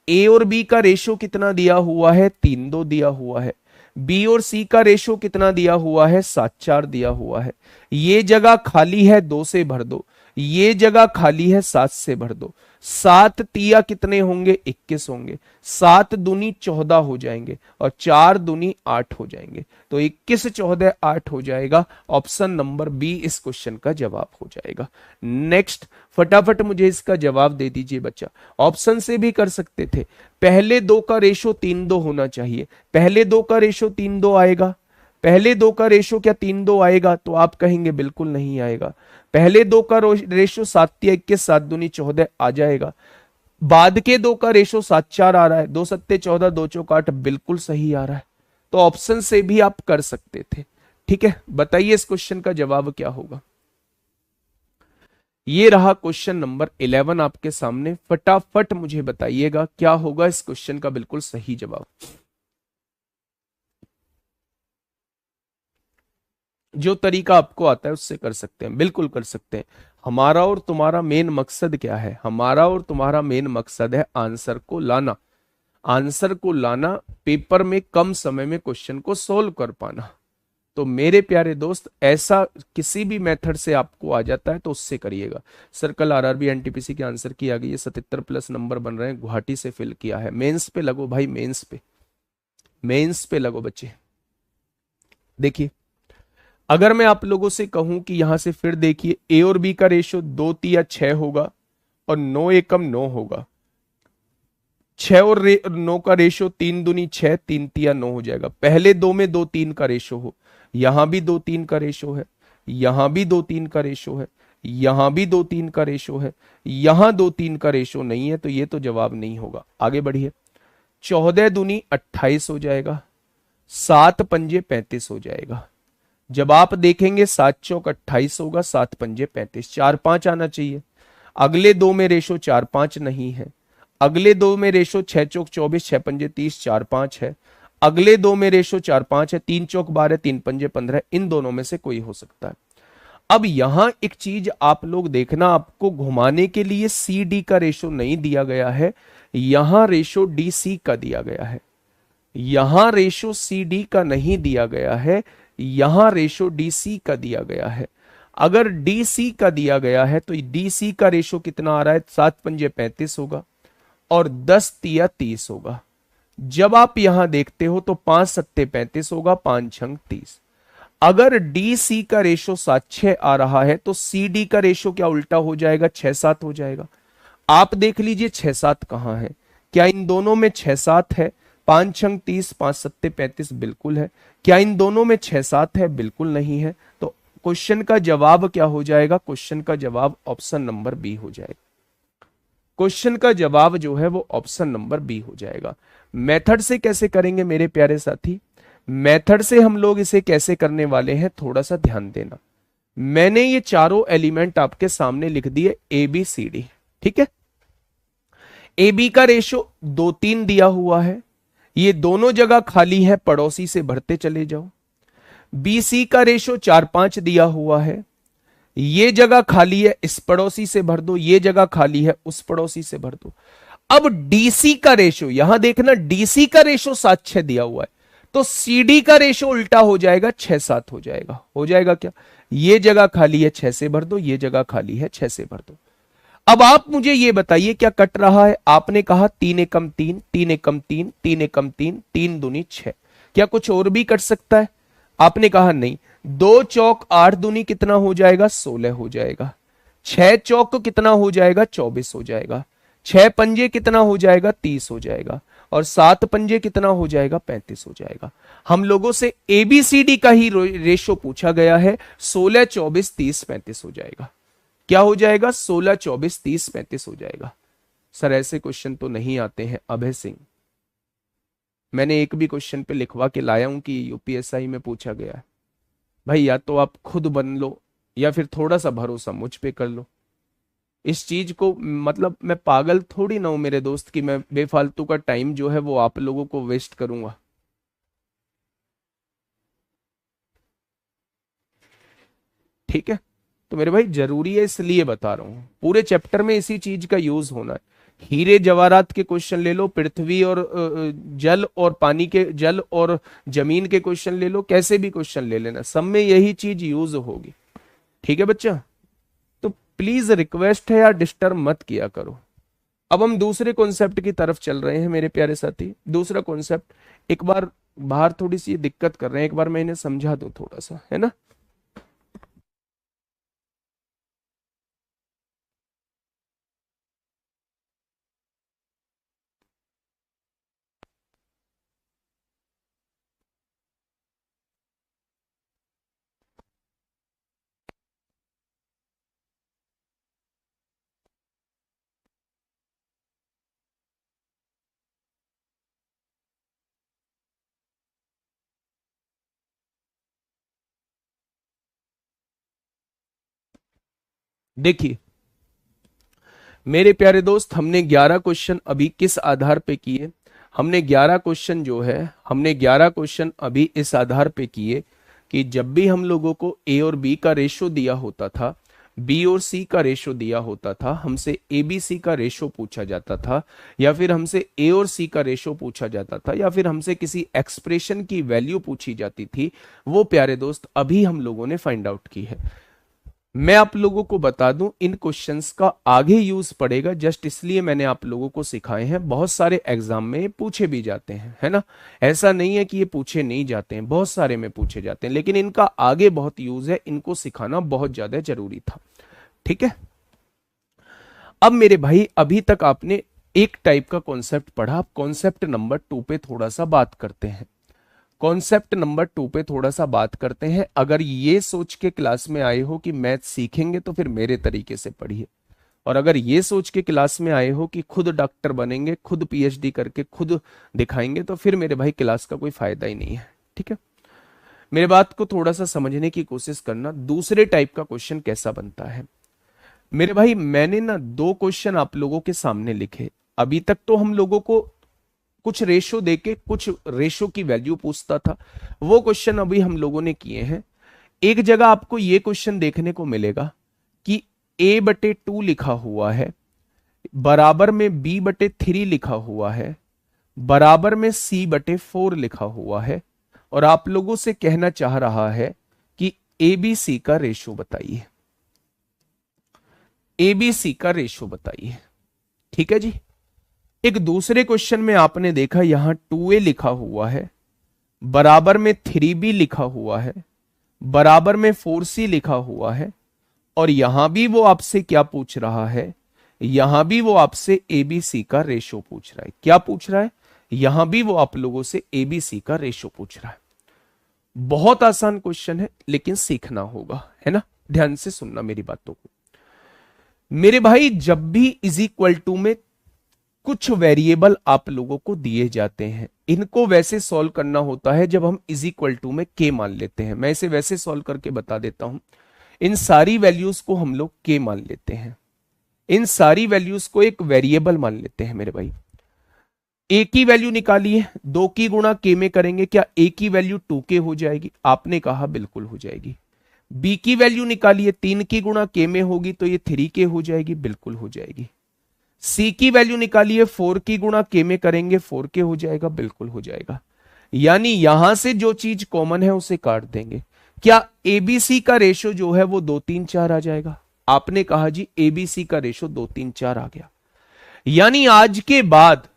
ए और बी का रेशो कितना दिया हुआ है, 3 2 दिया हुआ है। बी और सी का रेशो कितना दिया हुआ है, 7 4 दिया हुआ है। ये जगह खाली है, 2 से भर दो, ये जगह खाली है, 7 से भर दो। 7 तिया कितने होंगे, 21 होंगे। 7 दूनी 14 हो जाएंगे, और 4 दूनी 8 हो जाएंगे। तो 21 14 8 हो जाएगा। ऑप्शन नंबर बी इस क्वेश्चन का जवाब हो जाएगा। नेक्स्ट, फटाफट मुझे इसका जवाब दे दीजिए बच्चा। ऑप्शन से भी कर सकते थे। पहले 2 का रेशो 3 2 होना चाहिए, पहले 2 का रेशो 3 2 आएगा। पहले 2 का रेशो क्या 3 2 आएगा, तो आप कहेंगे बिल्कुल नहीं आएगा। पहले 2 का रेशो 7 तिया 21, 7 दूनी 14 आ जाएगा। बाद के 2 का रेशो 7 4 आ रहा है, 2 सत्ते 14, 2 चौक 8 बिल्कुल सही आ रहा है। तो ऑप्शन से भी आप कर सकते थे। ठीक है, बताइए इस क्वेश्चन का जवाब क्या होगा। ये रहा क्वेश्चन नंबर 11 आपके सामने। फटाफट मुझे बताइएगा क्या होगा इस क्वेश्चन का बिल्कुल सही जवाब। जो तरीका आपको आता है उससे कर सकते हैं, बिल्कुल कर सकते हैं। हमारा और तुम्हारा मेन मकसद क्या है, हमारा और तुम्हारा मेन मकसद है आंसर को लाना, आंसर को लाना, पेपर में कम समय में क्वेश्चन को सोल्व कर पाना। तो मेरे प्यारे दोस्त ऐसा किसी भी मेथड से आपको आ जाता है तो उससे करिएगा। सर्कल आरआरबी एनटीपीसी के आंसर की आ गई है, 77+ नंबर बन रहे हैं, गुवाहाटी से फिल किया है। मेंस पे लगो भाई, मेंस पे, मेंस पे लगो बच्चे। देखिए अगर मैं आप लोगों से कहूं कि यहां से फिर देखिए ए और बी का रेशियो 2 तिया 6 होगा और 9 एकम 9 होगा। 6 और 9 का रेशियो 3 दूनी 6, 3 तिया 9 हो जाएगा। पहले दो में 2 3 का रेशियो हो, यहां भी 2 3 का रेशियो है, यहां भी 2 3 का रेशियो है, यहां भी 2 3 का रेशियो है, यहां 2 3 का रेशियो नहीं है, तो ये तो जवाब नहीं होगा। आगे बढ़िए। 14 दूनी 28 हो जाएगा, 7 पंजे 35 हो जाएगा। जब आप देखेंगे 7 चौक 28 होगा, 7 पंजे 35, 4 5 आना चाहिए। अगले दो में रेशो 4 5 नहीं है। अगले दो में रेशो 6 चौक 24, 6 पंजे 30, 4 5 है। अगले दो में रेशो 4 5 है, 3 चौक 12, 3 पंजे 15, इन दोनों में से कोई हो सकता है। अब यहां एक चीज आप लोग देखना, आपको घुमाने के लिए सी डी का रेशो नहीं दिया गया है, यहां रेशो डी सी का दिया गया है। यहां रेशो सी डी का नहीं दिया गया है, यहां रेशो डी सी का दिया गया है। अगर डी सी का दिया गया है तो डी सी का रेशो कितना आ रहा है, 7 पंजे 35 होगा और 10 तिया 30 होगा। जब आप यहां देखते हो तो 5 सत्ते 35 होगा, 5 छंग 30। अगर डी सी का रेशो 7 6 आ रहा है तो सी डी का रेशो क्या उल्टा हो जाएगा, 6 7 हो जाएगा। आप देख लीजिए 6 7 कहां है, क्या इन दोनों में 6 7 है? 5 छंग 30, 5 सत्ते 35 बिल्कुल है। क्या इन दोनों में 6 7 है? बिल्कुल नहीं है। तो क्वेश्चन का जवाब क्या हो जाएगा? क्वेश्चन का जवाब ऑप्शन नंबर बी हो जाएगा। क्वेश्चन का जवाब जो है वो ऑप्शन नंबर बी हो जाएगा। मेथड से कैसे करेंगे मेरे प्यारे साथी? मेथड से हम लोग इसे कैसे करने वाले हैं, थोड़ा सा ध्यान देना। मैंने ये चारों एलिमेंट आपके सामने लिख दिए, ए बी सी डी, ठीक है। ए बी का रेशो 2 3 दिया हुआ है, ये दोनों जगह खाली है, पड़ोसी से भरते चले जाओ। बी सी का रेशो 4 5 दिया हुआ है, ये जगह खाली है, इस पड़ोसी से भर दो, ये जगह खाली है, उस पड़ोसी से भर दो। अब डीसी का रेशो, यहां देखना डीसी का रेशो 7 6 दिया हुआ है, तो सीडी का रेशो उल्टा हो जाएगा, 6 7 हो जाएगा। हो जाएगा क्या? ये जगह खाली है, 6 से भर दो, ये जगह खाली है, 6 से भर दो। अब आप मुझे ये बताइए क्या कट रहा है? आपने कहा 3 एकम 3, 3 एकम 3, 3 एकम 3, 3 दूनी 6। क्या कुछ और भी कट सकता है? आपने कहा नहीं। 2 चौक 8 दूनी कितना हो जाएगा? 16 हो जाएगा। 6 चौक कितना हो जाएगा? 24 हो जाएगा। 6 पंजे कितना हो जाएगा? 30 हो जाएगा। और 7 पंजे कितना हो जाएगा? 35 हो जाएगा। हम लोगों से एबीसीडी का ही रेशो पूछा गया है, 16 24 30 35 हो जाएगा। क्या हो जाएगा? 16 24 30 35 हो जाएगा। सर ऐसे क्वेश्चन तो नहीं आते हैं अभय सिंह। मैंने एक भी क्वेश्चन पे लिखवा के लाया हूं कि यूपीएसआई में पूछा गया है। भाई या तो आप खुद बन लो या फिर थोड़ा सा भरोसा मुझ पे कर लो। इस चीज को मतलब मैं पागल थोड़ी ना हूं मेरे दोस्त कि मैं बेफालतू का टाइम जो है वो आप लोगों को वेस्ट करूंगा। ठीक है, तो मेरे भाई जरूरी है इसलिए बता रहा हूं, पूरे चैप्टर में इसी चीज का यूज होना है। हीरे जवाहरात के क्वेश्चन ले लो, पृथ्वी और जल और पानी के, जल और जमीन के क्वेश्चन ले लो, कैसे भी क्वेश्चन ले लेना, सब में यही चीज यूज होगी। ठीक है बच्चा, तो प्लीज रिक्वेस्ट है यार, डिस्टर्ब मत किया करो। अब हम दूसरे कॉन्सेप्ट की तरफ चल रहे हैं मेरे प्यारे साथी। दूसरा कॉन्सेप्ट, एक बार बाहर थोड़ी सी दिक्कत कर रहे हैं, एक बार मैं इन्हें समझा दूं थोड़ा सा, है ना। देखिए मेरे प्यारे दोस्त, हमने 11 क्वेश्चन अभी किस आधार पे किए? हमने 11 क्वेश्चन जो है, हमने 11 क्वेश्चन अभी इस आधार पे किए कि जब भी हम लोगों को ए और बी का रेशो दिया होता था, बी और सी का रेशो दिया होता था, हमसे ए बी सी का रेशो पूछा जाता था, या फिर हमसे ए और सी का रेशो पूछा जाता था, या फिर हमसे किसी एक्सप्रेशन की वैल्यू पूछी जाती थी, वो प्यारे दोस्त अभी हम लोगों ने फाइंड आउट की है। मैं आप लोगों को बता दूं, इन क्वेश्चंस का आगे यूज पड़ेगा, जस्ट इसलिए मैंने आप लोगों को सिखाए हैं। बहुत सारे एग्जाम में ये पूछे भी जाते हैं, है ना, ऐसा नहीं है कि ये पूछे नहीं जाते हैं, बहुत सारे में पूछे जाते हैं, लेकिन इनका आगे बहुत यूज है, इनको सिखाना बहुत ज्यादा जरूरी था। ठीक है, अब मेरे भाई अभी तक आपने एक टाइप का कॉन्सेप्ट पढ़ा, अब कॉन्सेप्ट नंबर 2 पे थोड़ा सा बात करते हैं। कॉन्सेप्ट नंबर 2 पे थोड़ा सा बात करते हैं। अगर ये सोच के क्लास में आए हो कि मैथ सीखेंगे तो फिर मेरे तरीके से पढ़िए, और अगर ये सोच के क्लास में आए हो कि खुद डॉक्टर बनेंगे, खुद पीएचडी करके खुद दिखाएंगे, तो फिर मेरे भाई क्लास का कोई फायदा ही नहीं है। ठीक है, मेरे बात को थोड़ा सा समझने की कोशिश करना। दूसरे टाइप का क्वेश्चन कैसा बनता है मेरे भाई, मैंने ना 2 क्वेश्चन आप लोगों के सामने लिखे। अभी तक तो हम लोगों को कुछ रेशो देके कुछ रेशो की वैल्यू पूछता था, वो क्वेश्चन अभी हम लोगों ने किए हैं। एक जगह आपको ये क्वेश्चन देखने को मिलेगा कि a/2 लिखा हुआ है, बराबर में b/3 लिखा हुआ है, बराबर में c/4 लिखा हुआ है, और आप लोगों से कहना चाह रहा है कि abc का रेशो बताइए, abc का रेशो बताइए। ठीक है जी। एक दूसरे क्वेश्चन में आपने देखा यहां 2a लिखा हुआ है, बराबर में 3b लिखा हुआ है, बराबर में 4c लिखा हुआ है, और यहां भी वो आपसे क्या पूछ रहा है, यहां भी वो आपसे abc का रेशो पूछ रहा है। क्या पूछ रहा है, यहां भी वो आप लोगों से abc का रेशो पूछ रहा है। बहुत आसान क्वेश्चन है, लेकिन सीखना होगा, है ना, ध्यान से सुनना मेरी बातों को। मेरे भाई जब भी इज इक्वल टू में कुछ वेरिएबल आप लोगों को दिए जाते हैं, इनको वैसे सॉल्व करना होता है जब हम इज इक्वल टू में के मान लेते हैं। मैं इसे वैसे सॉल्व करके बता देता हूं। इन सारी वैल्यूज को हम लोग के मान लेते हैं, इन सारी वैल्यूज को एक वेरिएबल मान लेते हैं मेरे भाई। ए की वैल्यू निकालिए, 2 की गुणा के में करेंगे, क्या ए की वैल्यू 2k हो जाएगी? आपने कहा बिल्कुल हो जाएगी। बी की वैल्यू निकालिए, 3 की गुणा के में होगी तो ये 3k हो जाएगी, बिल्कुल हो जाएगी। सी की वैल्यू निकालिए, 4 की गुणा के में करेंगे, 4k हो जाएगा, बिल्कुल हो जाएगा। यानी यहां से जो चीज कॉमन है उसे काट देंगे। क्या एबीसी का रेशो जो है वो 2 3 4 आ जाएगा? आपने कहा जी एबीसी का रेशो 2 3 4 आ गया। यानी आज के बाद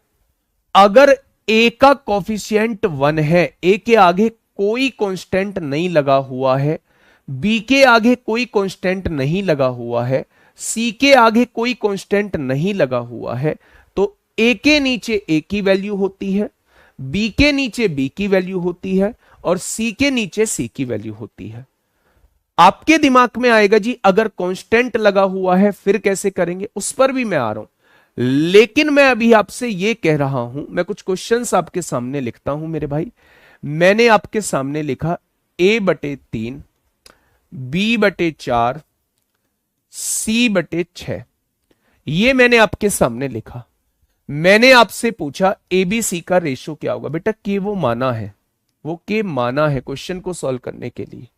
अगर ए का कोफिशिएंट 1 है, ए के आगे कोई कांस्टेंट नहीं लगा हुआ है, बी के आगे कोई कांस्टेंट नहीं लगा हुआ है, सी के आगे कोई कांस्टेंट नहीं लगा हुआ है, तो ए के नीचे ए की वैल्यू होती है, बी के नीचे बी की वैल्यू होती है, और सी के नीचे सी की वैल्यू होती है। आपके दिमाग में आएगा जी अगर कांस्टेंट लगा हुआ है फिर कैसे करेंगे, उस पर भी मैं आ रहा हूं। लेकिन मैं अभी आपसे यह कह रहा हूं, मैं कुछ क्वेश्चंस आपके सामने लिखता हूं मेरे भाई। मैंने आपके सामने लिखा a/3, b/4, c/6, ये मैंने आपके सामने लिखा। मैंने आपसे पूछा एबीसी का रेशो क्या होगा। बेटा के वो माना है, वो के माना है क्वेश्चन को सॉल्व करने के लिए।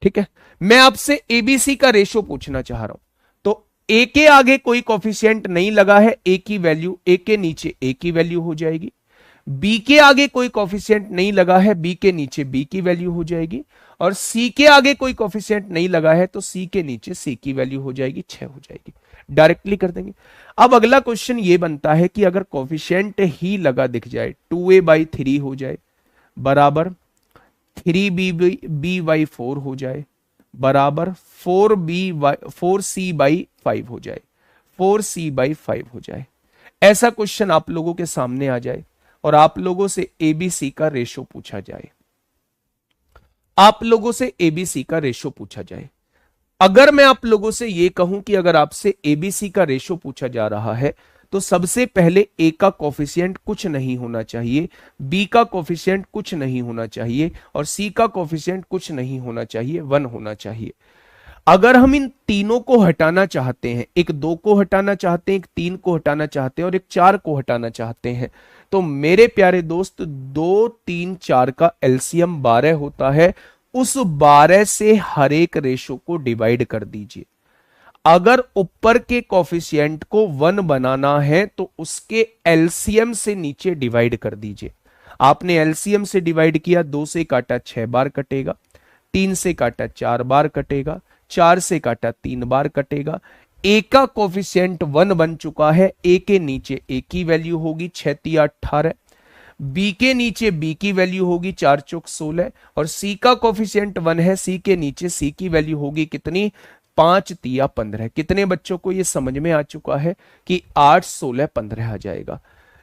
ठीक है, मैं आपसे एबीसी का रेशो पूछना चाह रहा हूं, तो ए के आगे कोई कोफिशिएंट नहीं लगा है, ए की वैल्यू ए के नीचे ए की वैल्यू हो जाएगी। बी के आगे कोई कोफिशिएंट नहीं लगा है, बी के नीचे बी की वैल्यू हो जाएगी, और सी के आगे कोई कोफिशिएंट नहीं लगा है तो सी के नीचे सी की वैल्यू हो जाएगी, 6 हो जाएगी। डायरेक्टली कर देंगे। अब अगला क्वेश्चन ये बनता है कि अगर कोफिशिएंट ही लगा दिख जाए, 2a/3 हो जाए, बराबर 3b/4 हो जाए, बराबर 4c/5 हो जाए, 4c/5 हो जाए, ऐसा क्वेश्चन आप लोगों के सामने आ जाए और आप लोगों से एबीसी का रेशो पूछा जाए, आप लोगों से एबीसी का रेशो पूछा जाए। अगर मैं आप लोगों से यह कहूं कि अगर आपसे एबीसी का रेशो पूछा जा रहा है तो सबसे पहले ए का कोफिशिएंट कुछ नहीं होना चाहिए, बी का कोफिशिएंट कुछ नहीं होना चाहिए, और सी का कोफिशिएंट कुछ नहीं होना चाहिए, 1 होना चाहिए। अगर हम इन तीनों को हटाना चाहते हैं, एक 2 को हटाना चाहते हैं, एक 3 को हटाना चाहते हैं और एक 4 को हटाना चाहते हैं, तो मेरे प्यारे दोस्त 2 3 4 का एलसीएम 12 होता है। उस 12 से हर एक रेशो को डिवाइड कर दीजिए। अगर ऊपर के कोफिशिएंट को 1 बनाना है तो उसके एलसीएम से नीचे डिवाइड कर दीजिए। आपने एलसीएम से डिवाइड किया, 2 से काटा 6 बार कटेगा, 3 से काटा 4 बार कटेगा, 4 से काटा 3 बार कटेगा। ए का कोफिशिएंट 1 बन चुका है, ए के नीचे ए की वैल्यू होगी 6 तिया 18, बी के नीचे बी की वैल्यू होगी 4 चौक 16, और सी का कोफिशिएंट 1 है, सी के नीचे सी की वैल्यू होगी कितनी, 5 तिया 15। कितने बच्चों को यह समझ में आ चुका है कि 8 16 15 आ जाएगा।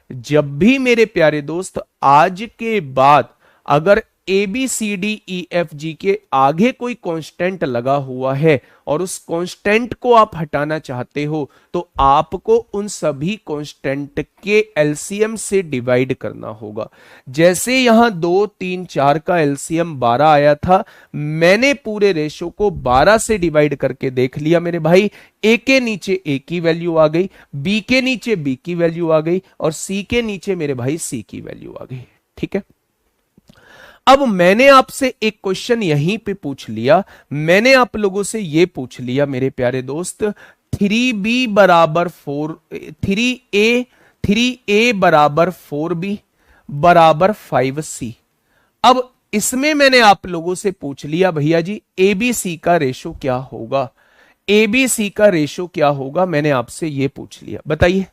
जब भी मेरे प्यारे दोस्त आज के बाद अगर A B C D E F G के आगे कोई कांस्टेंट लगा हुआ है और उस कांस्टेंट को आप हटाना चाहते हो तो आपको उन सभी कांस्टेंट के एलसीएम से डिवाइड करना होगा। जैसे यहां 2 3 4 का एलसीएम 12 आया था, मैंने पूरे रेशो को 12 से डिवाइड करके देख लिया मेरे भाई। ए के नीचे ए की वैल्यू आ गई, बी के नीचे बी की वैल्यू आ गई, और सी के नीचे मेरे भाई सी की वैल्यू आ गई। ठीक है, अब मैंने आपसे एक क्वेश्चन यहीं पे पूछ लिया, मैंने आप लोगों से ये पूछ लिया मेरे प्यारे दोस्त, 3b बराबर 4, 3a बराबर 4b बराबर 5c। अब इसमें मैंने आप लोगों से पूछ लिया भैया जी एबीसी का रेशो क्या होगा, एबीसी का रेशो क्या होगा, मैंने आपसे ये पूछ लिया, बताइए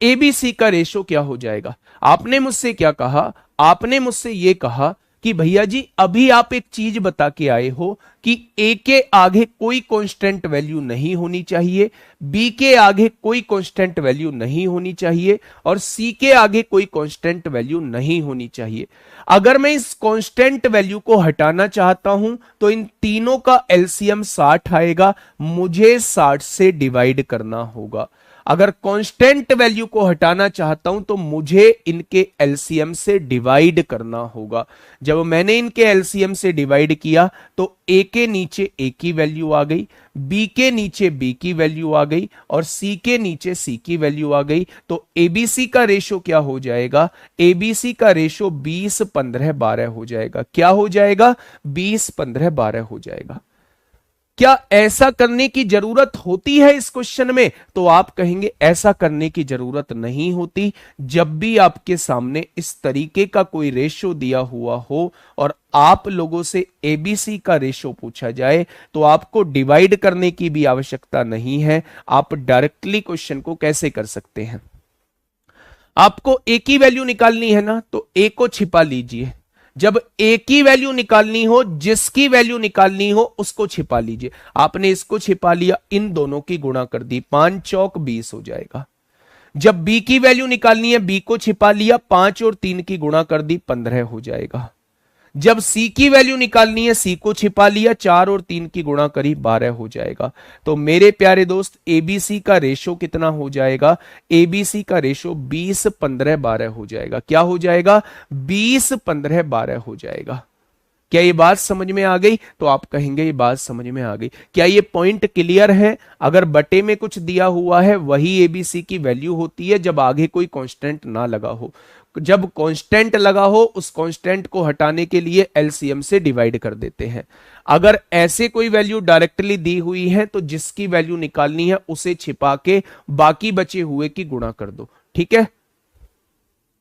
एबीसी का रेशो क्या हो जाएगा। आपने मुझसे क्या कहा, आपने मुझसे यह कहा कि भैया जी अभी आप एक चीज बता के आए हो कि ए के आगे कोई कांस्टेंट वैल्यू नहीं होनी चाहिए, बी के आगे कोई कांस्टेंट वैल्यू नहीं होनी चाहिए, और सी के आगे कोई कांस्टेंट वैल्यू नहीं होनी चाहिए। अगर मैं इस कांस्टेंट वैल्यू को हटाना चाहता हूं तो इन तीनों का एलसीएम 60 आएगा, मुझे 60 से डिवाइड करना होगा। अगर कांस्टेंट वैल्यू को हटाना चाहता हूं तो मुझे इनके एलसीएम से डिवाइड करना होगा। जब मैंने इनके एलसीएम से डिवाइड किया तो ए के नीचे ए की वैल्यू आ गई, बी के नीचे बी की वैल्यू आ गई, और सी के नीचे सी की वैल्यू आ गई। तो एबीसी का रेशो क्या हो जाएगा, एबीसी का रेशो 20 15 12 हो जाएगा। क्या हो जाएगा, 20 15 12 हो जाएगा। क्या ऐसा करने की जरूरत होती है इस क्वेश्चन में, तो आप कहेंगे ऐसा करने की जरूरत नहीं होती। जब भी आपके सामने इस तरीके का कोई रेशो दिया हुआ हो और आप लोगों से एबीसी का रेशो पूछा जाए तो आपको डिवाइड करने की भी आवश्यकता नहीं है, आप डायरेक्टली क्वेश्चन को कैसे कर सकते हैं। आपको ए की वैल्यू निकालनी है ना, तो ए को छिपा लीजिए। जब ए की वैल्यू निकालनी हो, जिसकी वैल्यू निकालनी हो उसको छिपा लीजिए। आपने इसको छिपा लिया, इन दोनों की गुणा कर दी, 5 चौक 20 हो जाएगा। जब बी की वैल्यू निकालनी है, बी को छिपा लिया, 5 और 3 की गुणा कर दी, 15 हो जाएगा। जब सी की वैल्यू निकालनी है, सी को छिपा लिया, 4 और 3 की गुणा करी, 12 हो जाएगा। तो मेरे प्यारे दोस्त एबीसी का रेशो कितना हो जाएगा, एबीसी का रेशो 20 15 12 हो जाएगा। क्या हो जाएगा, 20 15 12 हो जाएगा। क्या ये बात समझ में आ गई, तो आप कहेंगे ये बात समझ में आ गई। क्या ये पॉइंट क्लियर है। अगर बटे में कुछ दिया हुआ है वही एबीसी की वैल्यू होती है जब आगे कोई कांस्टेंट ना लगा हो। जब कांस्टेंट लगा हो उस कांस्टेंट को हटाने के लिए एलसीएम से डिवाइड कर देते हैं। अगर ऐसे कोई वैल्यू डायरेक्टली दी हुई है तो जिसकी वैल्यू निकालनी है उसे छिपा के बाकी बचे हुए की गुणा कर दो। ठीक है,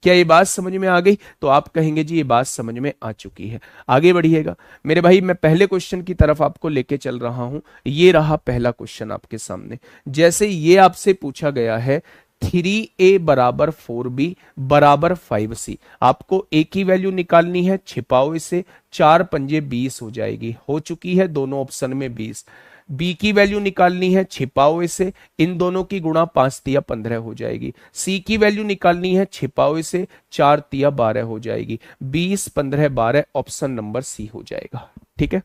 क्या ये बात समझ में आ गई, तो आप कहेंगे जी ये बात समझ में आ चुकी है। आगे बढ़िएगा मेरे भाई, मैं पहले क्वेश्चन की तरफ आपको लेके चल रहा हूं। ये रहा पहला क्वेश्चन आपके सामने। जैसे ये आपसे पूछा गया है 3a बराबर 4b बराबर 5c। आपको a की वैल्यू निकालनी है, छिपाओ इसे, 4 पंजे 20 हो जाएगी, हो चुकी है दोनों ऑप्शन में 20। बी की वैल्यू निकालनी है, छिपाओ इसे, इन दोनों की गुणा 5 तिया 15 हो जाएगी। सी की वैल्यू निकालनी है, छिपाओ इसे, 4 तिया 12 हो जाएगी। 20 15 12 ऑप्शन नंबर सी हो जाएगा। ठीक है,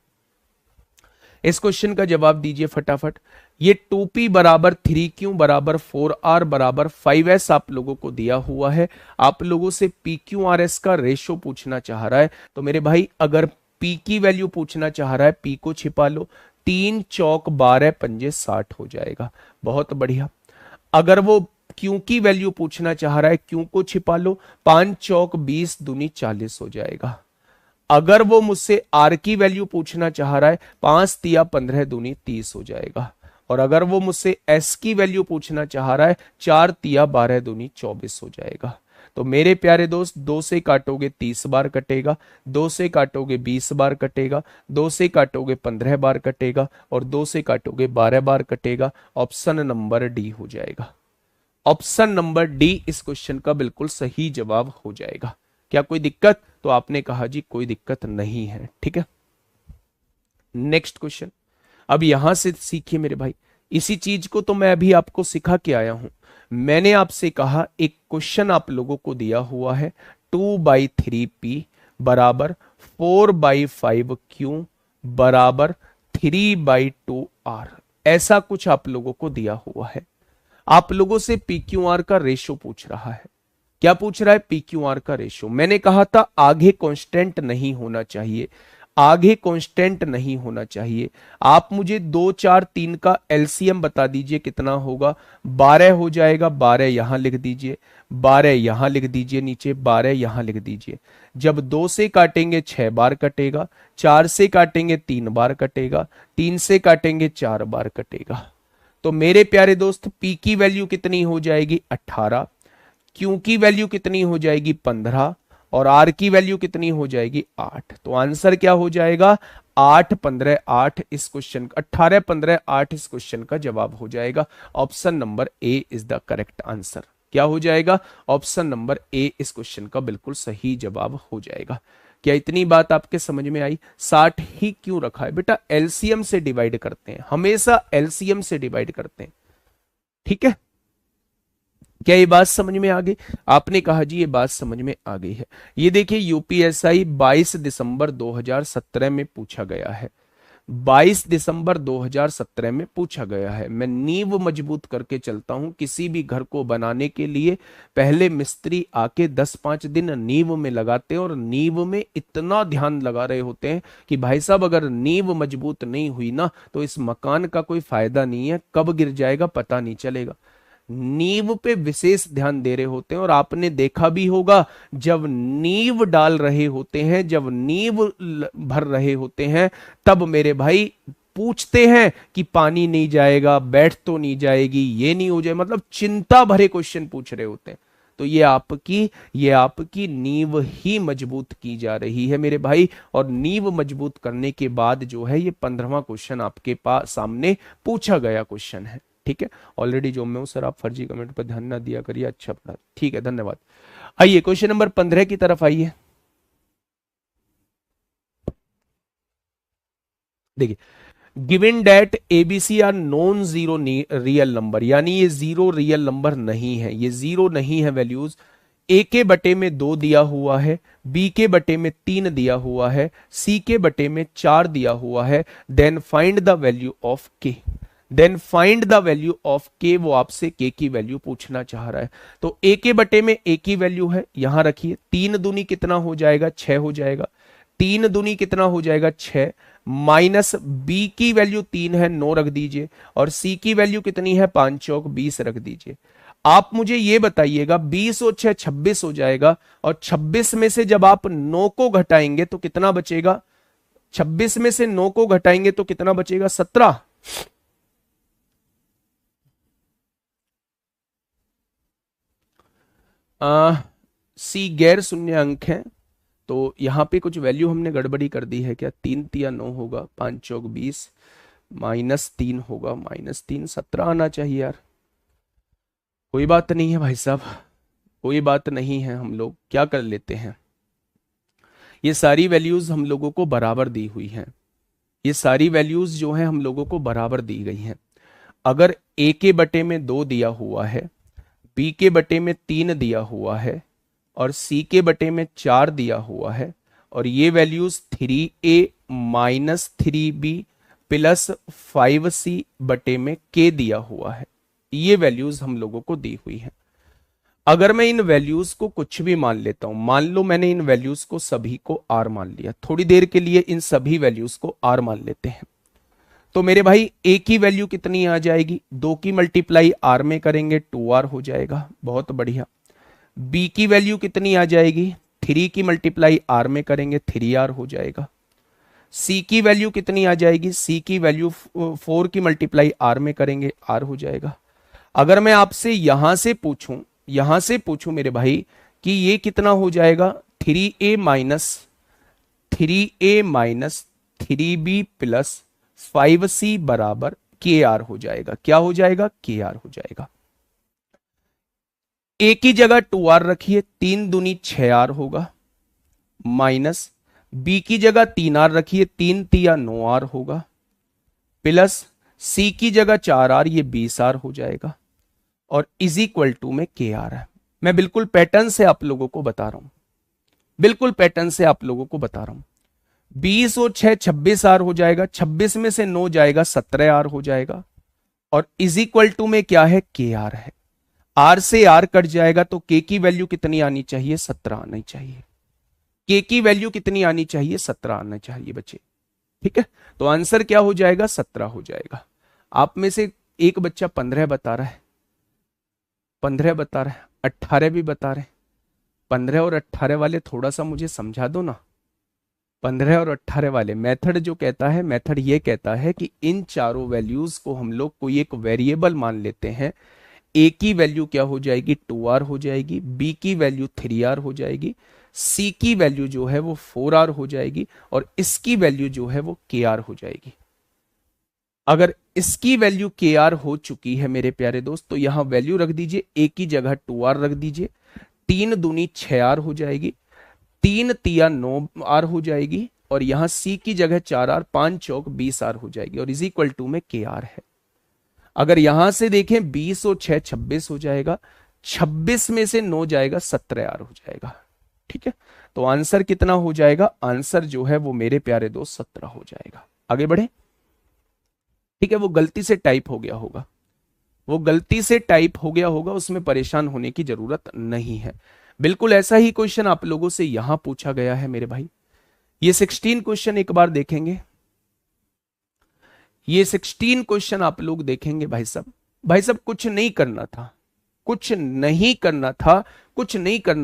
इस क्वेश्चन का जवाब दीजिए फटाफट। ये 2p बराबर 3q बराबर 4r बराबर 5s आप लोगों को दिया हुआ है। आप लोगों से pqrs का रेशो पूछना चाह रहा है। तो मेरे भाई अगर p की वैल्यू पूछना चाह रहा है, p को छिपा लो, 3 चौक 12 पंजे 60 हो जाएगा। बहुत बढ़िया। अगर वो q की वैल्यू पूछना चाह रहा है, q को छिपा लो, 5 चौक 20 दूनी 40 हो जाएगा। अगर वो मुझसे आर की वैल्यू पूछना चाह रहा है, 5 तिया 15 दूनी 30 हो जाएगा। और अगर वो मुझसे एस की वैल्यू पूछना चाह रहा है, 4 तिया 12 दूनी 24 हो जाएगा। तो मेरे प्यारे दोस्त, 2 से काटोगे 30 बार कटेगा, 2 से काटोगे 20 बार कटेगा, 2 से काटोगे 15 बार कटेगा, और 2 से काटोगे 12 बार कटेगा। ऑप्शन नंबर डी हो जाएगा। ऑप्शन नंबर डी इस क्वेश्चन का बिल्कुल सही जवाब हो जाएगा। क्या कोई दिक्कत? तो आपने कहा जी कोई दिक्कत नहीं है, ठीक है। नेक्स्ट क्वेश्चन, अब यहां से सीखिए मेरे भाई, इसी चीज को तो मैं अभी आपको सिखा के आया हूं। मैंने आपसे कहा एक क्वेश्चन आप लोगों को दिया हुआ है, 2/3p बराबर 4/5q बराबर 3/2r, ऐसा कुछ आप लोगों को दिया हुआ है। आप लोगों से PQR का रेशो पूछ रहा है। क्या पूछ रहा है? PQR का रेशो। मैंने कहा था आगे कांस्टेंट नहीं होना चाहिए, आगे कांस्टेंट नहीं होना चाहिए। आप मुझे 2 4 3 का एलसीएम बता दीजिए कितना होगा। 12 हो जाएगा, 12 यहां लिख दीजिए, 12 यहां लिख दीजिए, नीचे 12 यहां लिख दीजिए। जब 2 से काटेंगे 6 बार कटेगा, 4 से काटेंगे 3 बार कटेगा, 3 से काटेंगे 4 बार कटेगा। तो मेरे प्यारे दोस्त, पी की वैल्यू कितनी हो जाएगी? 18, क्यू की वैल्यू कितनी हो जाएगी? 15, और आर की वैल्यू कितनी हो जाएगी? 8। तो आंसर क्या हो जाएगा? 8 15 8 इस क्वेश्चन का, 18 15 8 इस क्वेश्चन का जवाब हो जाएगा। Option number A is the correct answer. क्या हो जाएगा? ऑप्शन नंबर ए इस क्वेश्चन का बिल्कुल सही जवाब हो जाएगा। क्या इतनी बात आपके समझ में आई? 60 ही क्यों रखा है बेटा? एलसीएम से डिवाइड करते हैं, हमेशा एलसीएम से डिवाइड करते हैं, ठीक है। क्या ये बात समझ में आ गई? आपने कहा जी ये बात समझ में आ गई है। ये देखिए यूपीएसआई 22 दिसंबर 2017 में पूछा गया है, 22 दिसंबर 2017 में पूछा गया है। मैं नींव मजबूत करके चलता हूं, किसी भी घर को बनाने के लिए पहले मिस्त्री आके 10-5 दिन नींव में लगाते हैं, और नींव में इतना ध्यान लगा रहे होते हैं कि भाई साहब अगर नींव मजबूत नहीं हुई ना तो इस मकान का कोई फायदा नहीं है, कब गिर जाएगा पता नहीं चलेगा। नींव पे विशेष ध्यान दे रहे होते हैं। और आपने देखा भी होगा, जब नींव डाल रहे होते हैं, जब नींव भर रहे होते हैं, तब मेरे भाई पूछते हैं कि पानी नहीं जाएगा, बैठ तो नहीं जाएगी, ये नहीं हो जाए, मतलब चिंता भरे क्वेश्चन पूछ रहे होते हैं। तो ये आपकी नींव ही मजबूत की जा रही है मेरे भाई। और नींव मजबूत करने के बाद जो है ये 15वां क्वेश्चन आपके पास सामने पूछा गया क्वेश्चन है, ठीक है। ऑलरेडी जो मैं हूं सर, आप फर्जी कमेंट पर ध्यान ना दिया करिए, अच्छा पढ़ा, ठीक है, धन्यवाद। आइए क्वेश्चन नंबर 15 की तरफ आइए। देखिए, given that A B C are non zero real number, यानी ये जीरो रियल नंबर नहीं है, ये जीरो नहीं है वैल्यूज। ए के बटे में 2 दिया हुआ है, बी के बटे में 3 दिया हुआ है, सी के बटे में 4 दिया हुआ है। Then find the value of K, then find the value of K, वो आपसे के की वैल्यू पूछना चाह रहा है। तो ए के बटे में ए की वैल्यू है, यहां रखिए, 3 दूनी कितना हो जाएगा? 6 हो जाएगा। 3 दूनी कितना हो जाएगा? 6, माइनस बी की वैल्यू 3 है, 9 रख दीजिए, और सी की वैल्यू कितनी है? 5 चौक 20 रख दीजिए। आप मुझे ये बताइएगा, 20 और 6 26 हो जाएगा, और 26 में से जब आप 9 को घटाएंगे तो कितना बचेगा? 26 में से 9 को घटाएंगे तो कितना बचेगा? 17। सी गैर शून्य अंक है, तो यहां पे कुछ वैल्यू हमने गड़बड़ी कर दी है क्या? 3 तिया 9 होगा, 5 चौक 20, -3 होगा, -3 17 आना चाहिए यार। कोई बात नहीं है भाई साहब, कोई बात नहीं है, हम लोग क्या कर लेते हैं, ये सारी वैल्यूज हम लोगों को बराबर दी हुई हैं, ये सारी वैल्यूज जो है हम लोगों को बराबर दी गई हैं। अगर ए के बटे में 2 दिया हुआ है, बी के बटे में 3 दिया हुआ है, और सी के बटे में 4 दिया हुआ है, और ये values 3a minus 3b plus 5c बटे में k दिया हुआ है, ये वैल्यूज हम लोगों को दी हुई है। अगर मैं इन वैल्यूज को कुछ भी मान लेता हूं, मान लो मैंने इन वैल्यूज को सभी को r मान लिया, थोड़ी देर के लिए इन सभी वैल्यूज को r मान लेते हैं, तो मेरे भाई a की वैल्यू कितनी आ जाएगी? 2 की मल्टीप्लाई r में करेंगे 2r हो जाएगा, बहुत बढ़िया। b की वैल्यू कितनी आ जाएगी? 3 की मल्टीप्लाई आर में करेंगे 3r हो जाएगा। c की वैल्यू कितनी आ जाएगी, c की वैल्यू 4 की मल्टीप्लाई r में करेंगे r हो जाएगा। अगर मैं आपसे यहां से पूछूं मेरे भाई कि ये कितना हो जाएगा, 3a minus 3b plus 5c बराबर kr हो जाएगा। क्या हो जाएगा, kr हो जाएगा। a की जगह 2r रखिए, 3 दूनी 6r होगा, माइनस b की जगह 3r रखिए, 3 तिया 9r होगा, प्लस c की जगह 4r, ये 20r हो जाएगा, और इज इक्वल टू में kr है। मैं बिल्कुल पैटर्न से आप लोगों को बता रहा हूं, 20 और 6 26r हो जाएगा, 26 में से 9 जाएगा 17r हो जाएगा, और इज इक्वल टू में क्या है, kr है। r से r कट जाएगा तो k की वैल्यू कितनी आनी चाहिए, 17 आनी चाहिए। k की वैल्यू कितनी आनी चाहिए, 17 आना चाहिए बच्चे। ठीक है, तो आंसर क्या हो जाएगा, 17 हो जाएगा। आप में से एक बच्चा 15 बता रहा है, 18 भी बता रहे हैं। 15 और 18 वाले थोड़ा सा मुझे समझा दो ना। 15 और 18 वाले मेथड जो कहता है, मेथड ये कहता है कि इन चारों वैल्यूज को हम लोग कोई एक वेरिएबल मान लेते हैं। a की वैल्यू क्या हो जाएगी, 2r हो जाएगी, b की वैल्यू 3r हो जाएगी, c की वैल्यू जो है वो 4r हो जाएगी, और इसकी वैल्यू जो है वो kr हो जाएगी। अगर इसकी वैल्यू kr हो चुकी है मेरे प्यारे दोस्त, तो यहां वैल्यू रख दीजिए, a की जगह 2r रख दीजिए, 3 दूनी 6r हो जाएगी, 3 तिया 9r हो जाएगी, और यहां c की जगह 4r, 5 चौक 20r हो जाएगी, और इज इक्वल टू में kr है। अगर यहां से देखें 20 और 6 26 हो जाएगा, 26 में से 9 जाएगा 17r हो जाएगा। ठीक है, तो आंसर कितना हो जाएगा, आंसर जो है वो मेरे प्यारे दोस्त 17 हो जाएगा। आगे बढ़े। ठीक है, वो गलती से टाइप हो गया होगा, उसमें परेशान होने की जरूरत नहीं है। बिल्कुल ऐसा ही क्वेश्चन आप लोगों से यहां पूछा गया है मेरे भाई। ये 16 क्वेश्चन एक बार देखेंगे, ये 16 क्वेश्चन आप लोग देखेंगे भाई साहब कुछ नहीं करना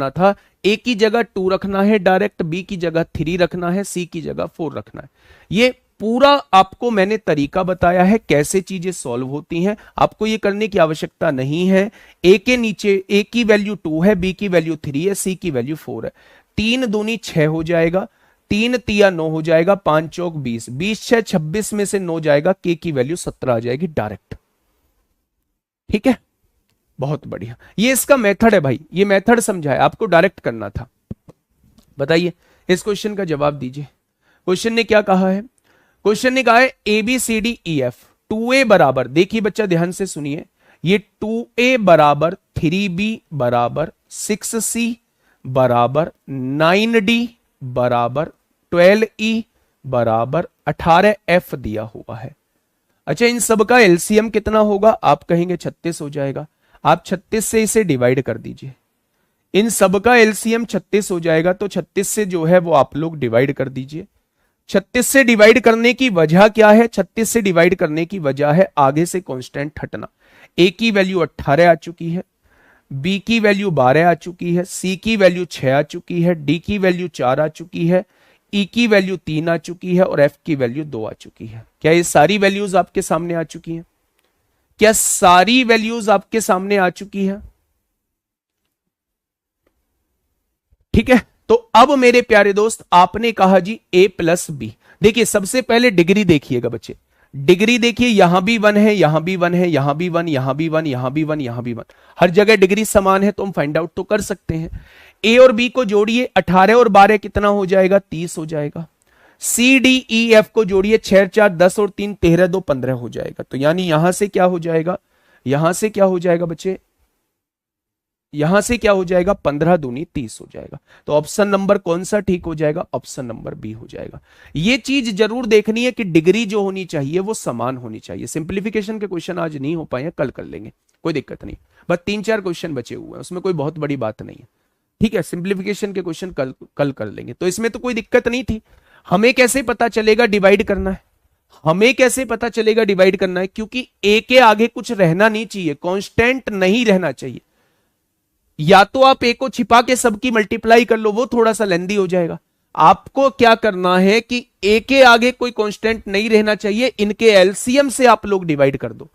था। a की जगह 2 रखना है डायरेक्ट, b की जगह 3 रखना है, c की जगह 4 रखना है। ये पूरा आपको मैंने तरीका बताया है कैसे चीजें सॉल्व होती हैं। आपको ये करने की आवश्यकता नहीं है। a के नीचे a की वैल्यू 2 है, b की वैल्यू 3 है, c की वैल्यू 4 है। 3 दूनी 6 हो जाएगा, 3 तिया 9 हो जाएगा, 5 चौक 20, 20 6 26 में से 9 जाएगा, k की वैल्यू 17 आ जाएगी डायरेक्ट। ठीक है, बहुत बढ़िया। ये इसका मेथड है भाई, ये मेथड समझाया, आपको डायरेक्ट करना था। बताइए, इस क्वेश्चन का जवाब दीजिए। क्वेश्चन ने क्या कहा है, क्वेश्चन ने कहा है A B C D E F 2a बराबर, देखिए बच्चा ध्यान से सुनिए, ये 2a बराबर 3b बराबर 6c बराबर 9d बराबर 12e बराबर 18f दिया हुआ है। अच्छा, इन सब का एलसीएम कितना होगा, आप कहेंगे 36 हो जाएगा। आप 36 से इसे डिवाइड कर दीजिए, इन सब का एलसीएम 36 हो जाएगा, तो 36 से जो है वो आप लोग डिवाइड कर दीजिए। 36 से डिवाइड करने की वजह क्या है, 36 से डिवाइड करने की वजह है आगे से कांस्टेंट हटना। a की वैल्यू 18 आ चुकी है, b की वैल्यू 12 आ चुकी है, c की वैल्यू 6 आ चुकी है, d की वैल्यू 4 आ चुकी है, e की वैल्यू 3 आ चुकी है, और f की वैल्यू 2 आ चुकी है। क्या ये सारी वैल्यूज आपके सामने आ चुकी हैं? क्या सारी वैल्यूज आपके सामने आ चुकी है? ठीक है, तो अब मेरे प्यारे दोस्त आपने कहा जी a प्लस बी। देखिए सबसे पहले डिग्री देखिएगा बच्चे, डिग्री देखिए, यहां भी 1 है, यहां भी 1 है, यहां भी 1, यहां भी 1, यहां भी 1, यहां भी 1, हर जगह डिग्री समान है, तो हम फाइंड आउट तो कर सकते हैं। a और b को जोड़िए, 18 और 12 कितना हो जाएगा, 30 हो जाएगा। सी डी ई एफ को जोड़िए, 6 4 10 और 3 13 2 15 हो जाएगा। तो यानी यहां से क्या हो जाएगा, यहां से क्या हो जाएगा बच्चे, यहां से क्या हो जाएगा, 15 दूनी 30 हो जाएगा। तो ऑप्शन नंबर कौन सा ठीक हो जाएगा, ऑप्शन नंबर बी हो जाएगा। ये चीज जरूर देखनी है कि डिग्री जो होनी चाहिए वो समान होनी चाहिए। सिंप्लीफिकेशन के क्वेश्चन आज नहीं हो पाए, कल कर लेंगे, कोई दिक्कत नहीं। बस 3-4 क्वेश्चन बचे हुए हैं, उसमें कोई बहुत बड़ी बात नहीं है। ठीक है, सिंप्लीफिकेशन के क्वेश्चन कल कर लेंगे, तो इसमें तो कोई दिक्कत नहीं थी। हमें कैसे पता चलेगा डिवाइड करना है, हमें कैसे पता चलेगा डिवाइड करना है, क्योंकि ए के आगे कुछ रहना नहीं चाहिए, कांस्टेंट नहीं रहना चाहिए। या तो आप ए को छिपा के सबकी मल्टीप्लाई कर लो, वो थोड़ा सा लेंदी हो जाएगा। आपको क्या करना है कि ए के आगे कोई कांस्टेंट नहीं रहना चाहिए, इनके एलसीएम से आप लोग डिवाइड कर दो।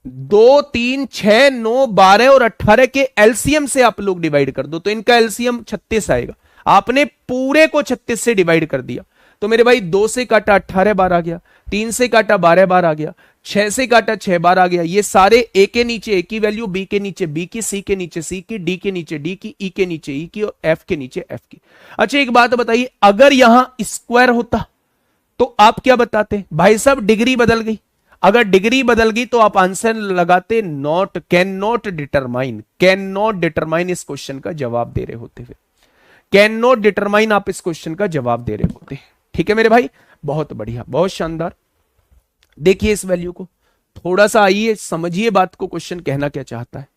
2, 3, 6, 9, 12 और 18 के एलसीएम से आप लोग डिवाइड कर दो, तो इनका एलसीएम 36 आएगा। आपने पूरे को 36 से डिवाइड कर दिया, तो मेरे भाई 2 से काटा 18 बार आ गया, 3 से काटा 12 बार आ गया, 6 से काटा 6 बार आ गया। ये सारे ए के नीचे ए की वैल्यू, बी के नीचे बी की, सी के नीचे सी की, डी के नीचे डी की, ई के नीचे ई की और एफ के नीचे एफ की। अच्छा एक बात बताइए, अगर यहां स्क्वायर होता तो आप क्या बताते? भाई साहब डिग्री बदल गई। अगर डिग्री बदल गई तो आप आंसर लगाते not, can not determine. Can not determine इस क्वेश्चन का जवाब दे रहे होते हुए, कैन नॉट डिटरमाइन आप इस क्वेश्चन का जवाब दे रहे होते। ठीक है मेरे भाई, बहुत बढ़िया, बहुत शानदार। देखिए इस वैल्यू को थोड़ा सा, आइए समझिए बात को, क्वेश्चन कहना क्या चाहता है।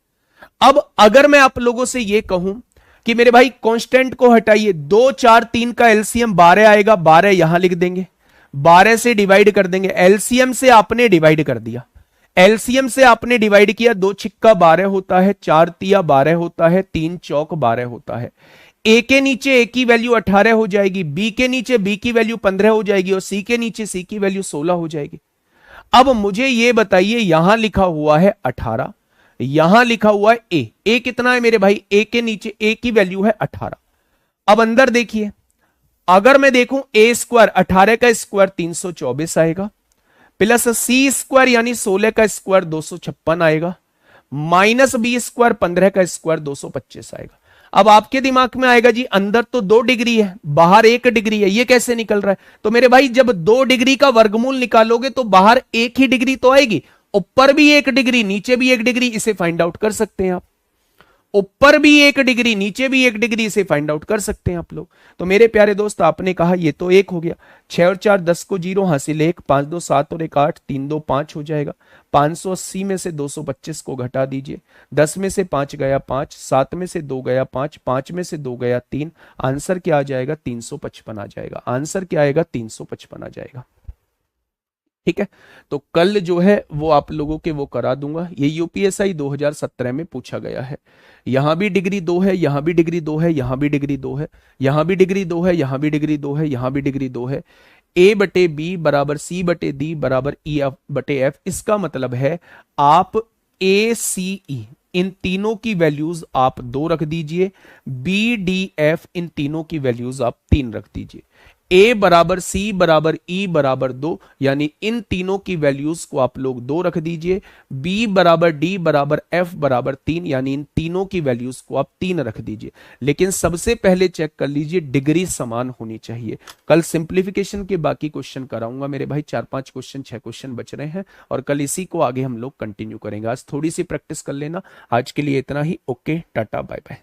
अब अगर मैं आप लोगों से यह कहूं कि मेरे भाई कांस्टेंट को हटाइए, 2, 4, 3 का एलसीएम 12 आएगा, 12 यहां लिख देंगे, 12 से डिवाइड कर देंगे। एलसीएम से आपने डिवाइड कर दिया, एलसीएम से आपने डिवाइड किया, 2 छिक्का 12 होता है, 4 तिया 12 होता है, 3 चौक 12 होता है। ए के नीचे ए की वैल्यू 18 हो जाएगी, बी के नीचे बी की वैल्यू 15 हो जाएगी और सी के नीचे सी की वैल्यू 16 हो जाएगी। अब मुझे यह बताइए, यहां लिखा हुआ है 18, यहां लिखा हुआ है ए कितना है मेरे भाई? ए के नीचे ए की वैल्यू है 18। अब अंदर देखिए, अगर मैं देखूं ए स्क्वायर, 18 का स्क्वायर 324 आएगा, प्लस सी स्क्वायर यानी 16 का स्क्वायर 256 आएगा, माइनस बी स्क्वायर 15 का स्क्वायर 225 आएगा। अब आपके दिमाग में आएगा जी अंदर तो 2 डिग्री है, बाहर 1 डिग्री है, ये कैसे निकल रहा है? तो मेरे भाई जब 2 डिग्री का वर्गमूल निकालोगे तो बाहर 1 ही डिग्री तो आएगी, ऊपर भी 1 डिग्री नीचे भी 1 डिग्री, इसे फाइंड आउट कर सकते हैं आप। ऊपर भी 1 डिग्री नीचे भी 1 डिग्री, इसे फाइंड आउट कर सकते हैं आप लोग। तो मेरे प्यारे दोस्त आपने कहा ये तो 1 हो गया, 6 और 4 10 को 0 हासिल 1, 5 2 7 और 1 8, 3 2 5 हो जाएगा। 580 में से 225 को घटा दीजिए, 10 में से 5 गया 5, 7 में से 2 गया 5, 5 में से 2 गया 3, आंसर क्या आ जाएगा? 355 आ जाएगा। आंसर क्या आएगा? 355 आ जाएगा। ठीक है, तो कल जो है वो आप लोगों के वो करा दूंगा। ये यूपीएसआई 2017 में पूछा गया है। यहां भी डिग्री 2 है, यहां भी डिग्री 2 है, यहां भी डिग्री 2 है, यहां भी डिग्री 2 है, यहां भी डिग्री 2 है, यहां भी डिग्री 2 है। ए बटे बी बराबर सी बटे डी बराबर ई एफ बटे एफ। इसका मतलब है आप ए सी ई इन तीनों की वैल्यूज आप 2 रख दीजिए, बी डी एफ इन तीनों की वैल्यूज आप 3 रख दीजिए। ए बराबर सी बराबर ई बराबर 2, यानी इन तीनों की वैल्यूज को आप लोग 2 रख दीजिए। बी बराबर डी बराबर एफ बराबर 3, यानी इन तीनों की वैल्यूज को आप 3 रख दीजिए। लेकिन सबसे पहले चेक कर लीजिए डिग्री समान होनी चाहिए। कल सिंप्लीफिकेशन के बाकी क्वेश्चन कराऊंगा मेरे भाई, 4-5 क्वेश्चन 6 क्वेश्चन बच रहे हैं और कल इसी को आगे हम लोग कंटिन्यू करेंगे। आज थोड़ी सी प्रैक्टिस कर लेना। आज के लिए इतना ही। Okay, tata bye bye.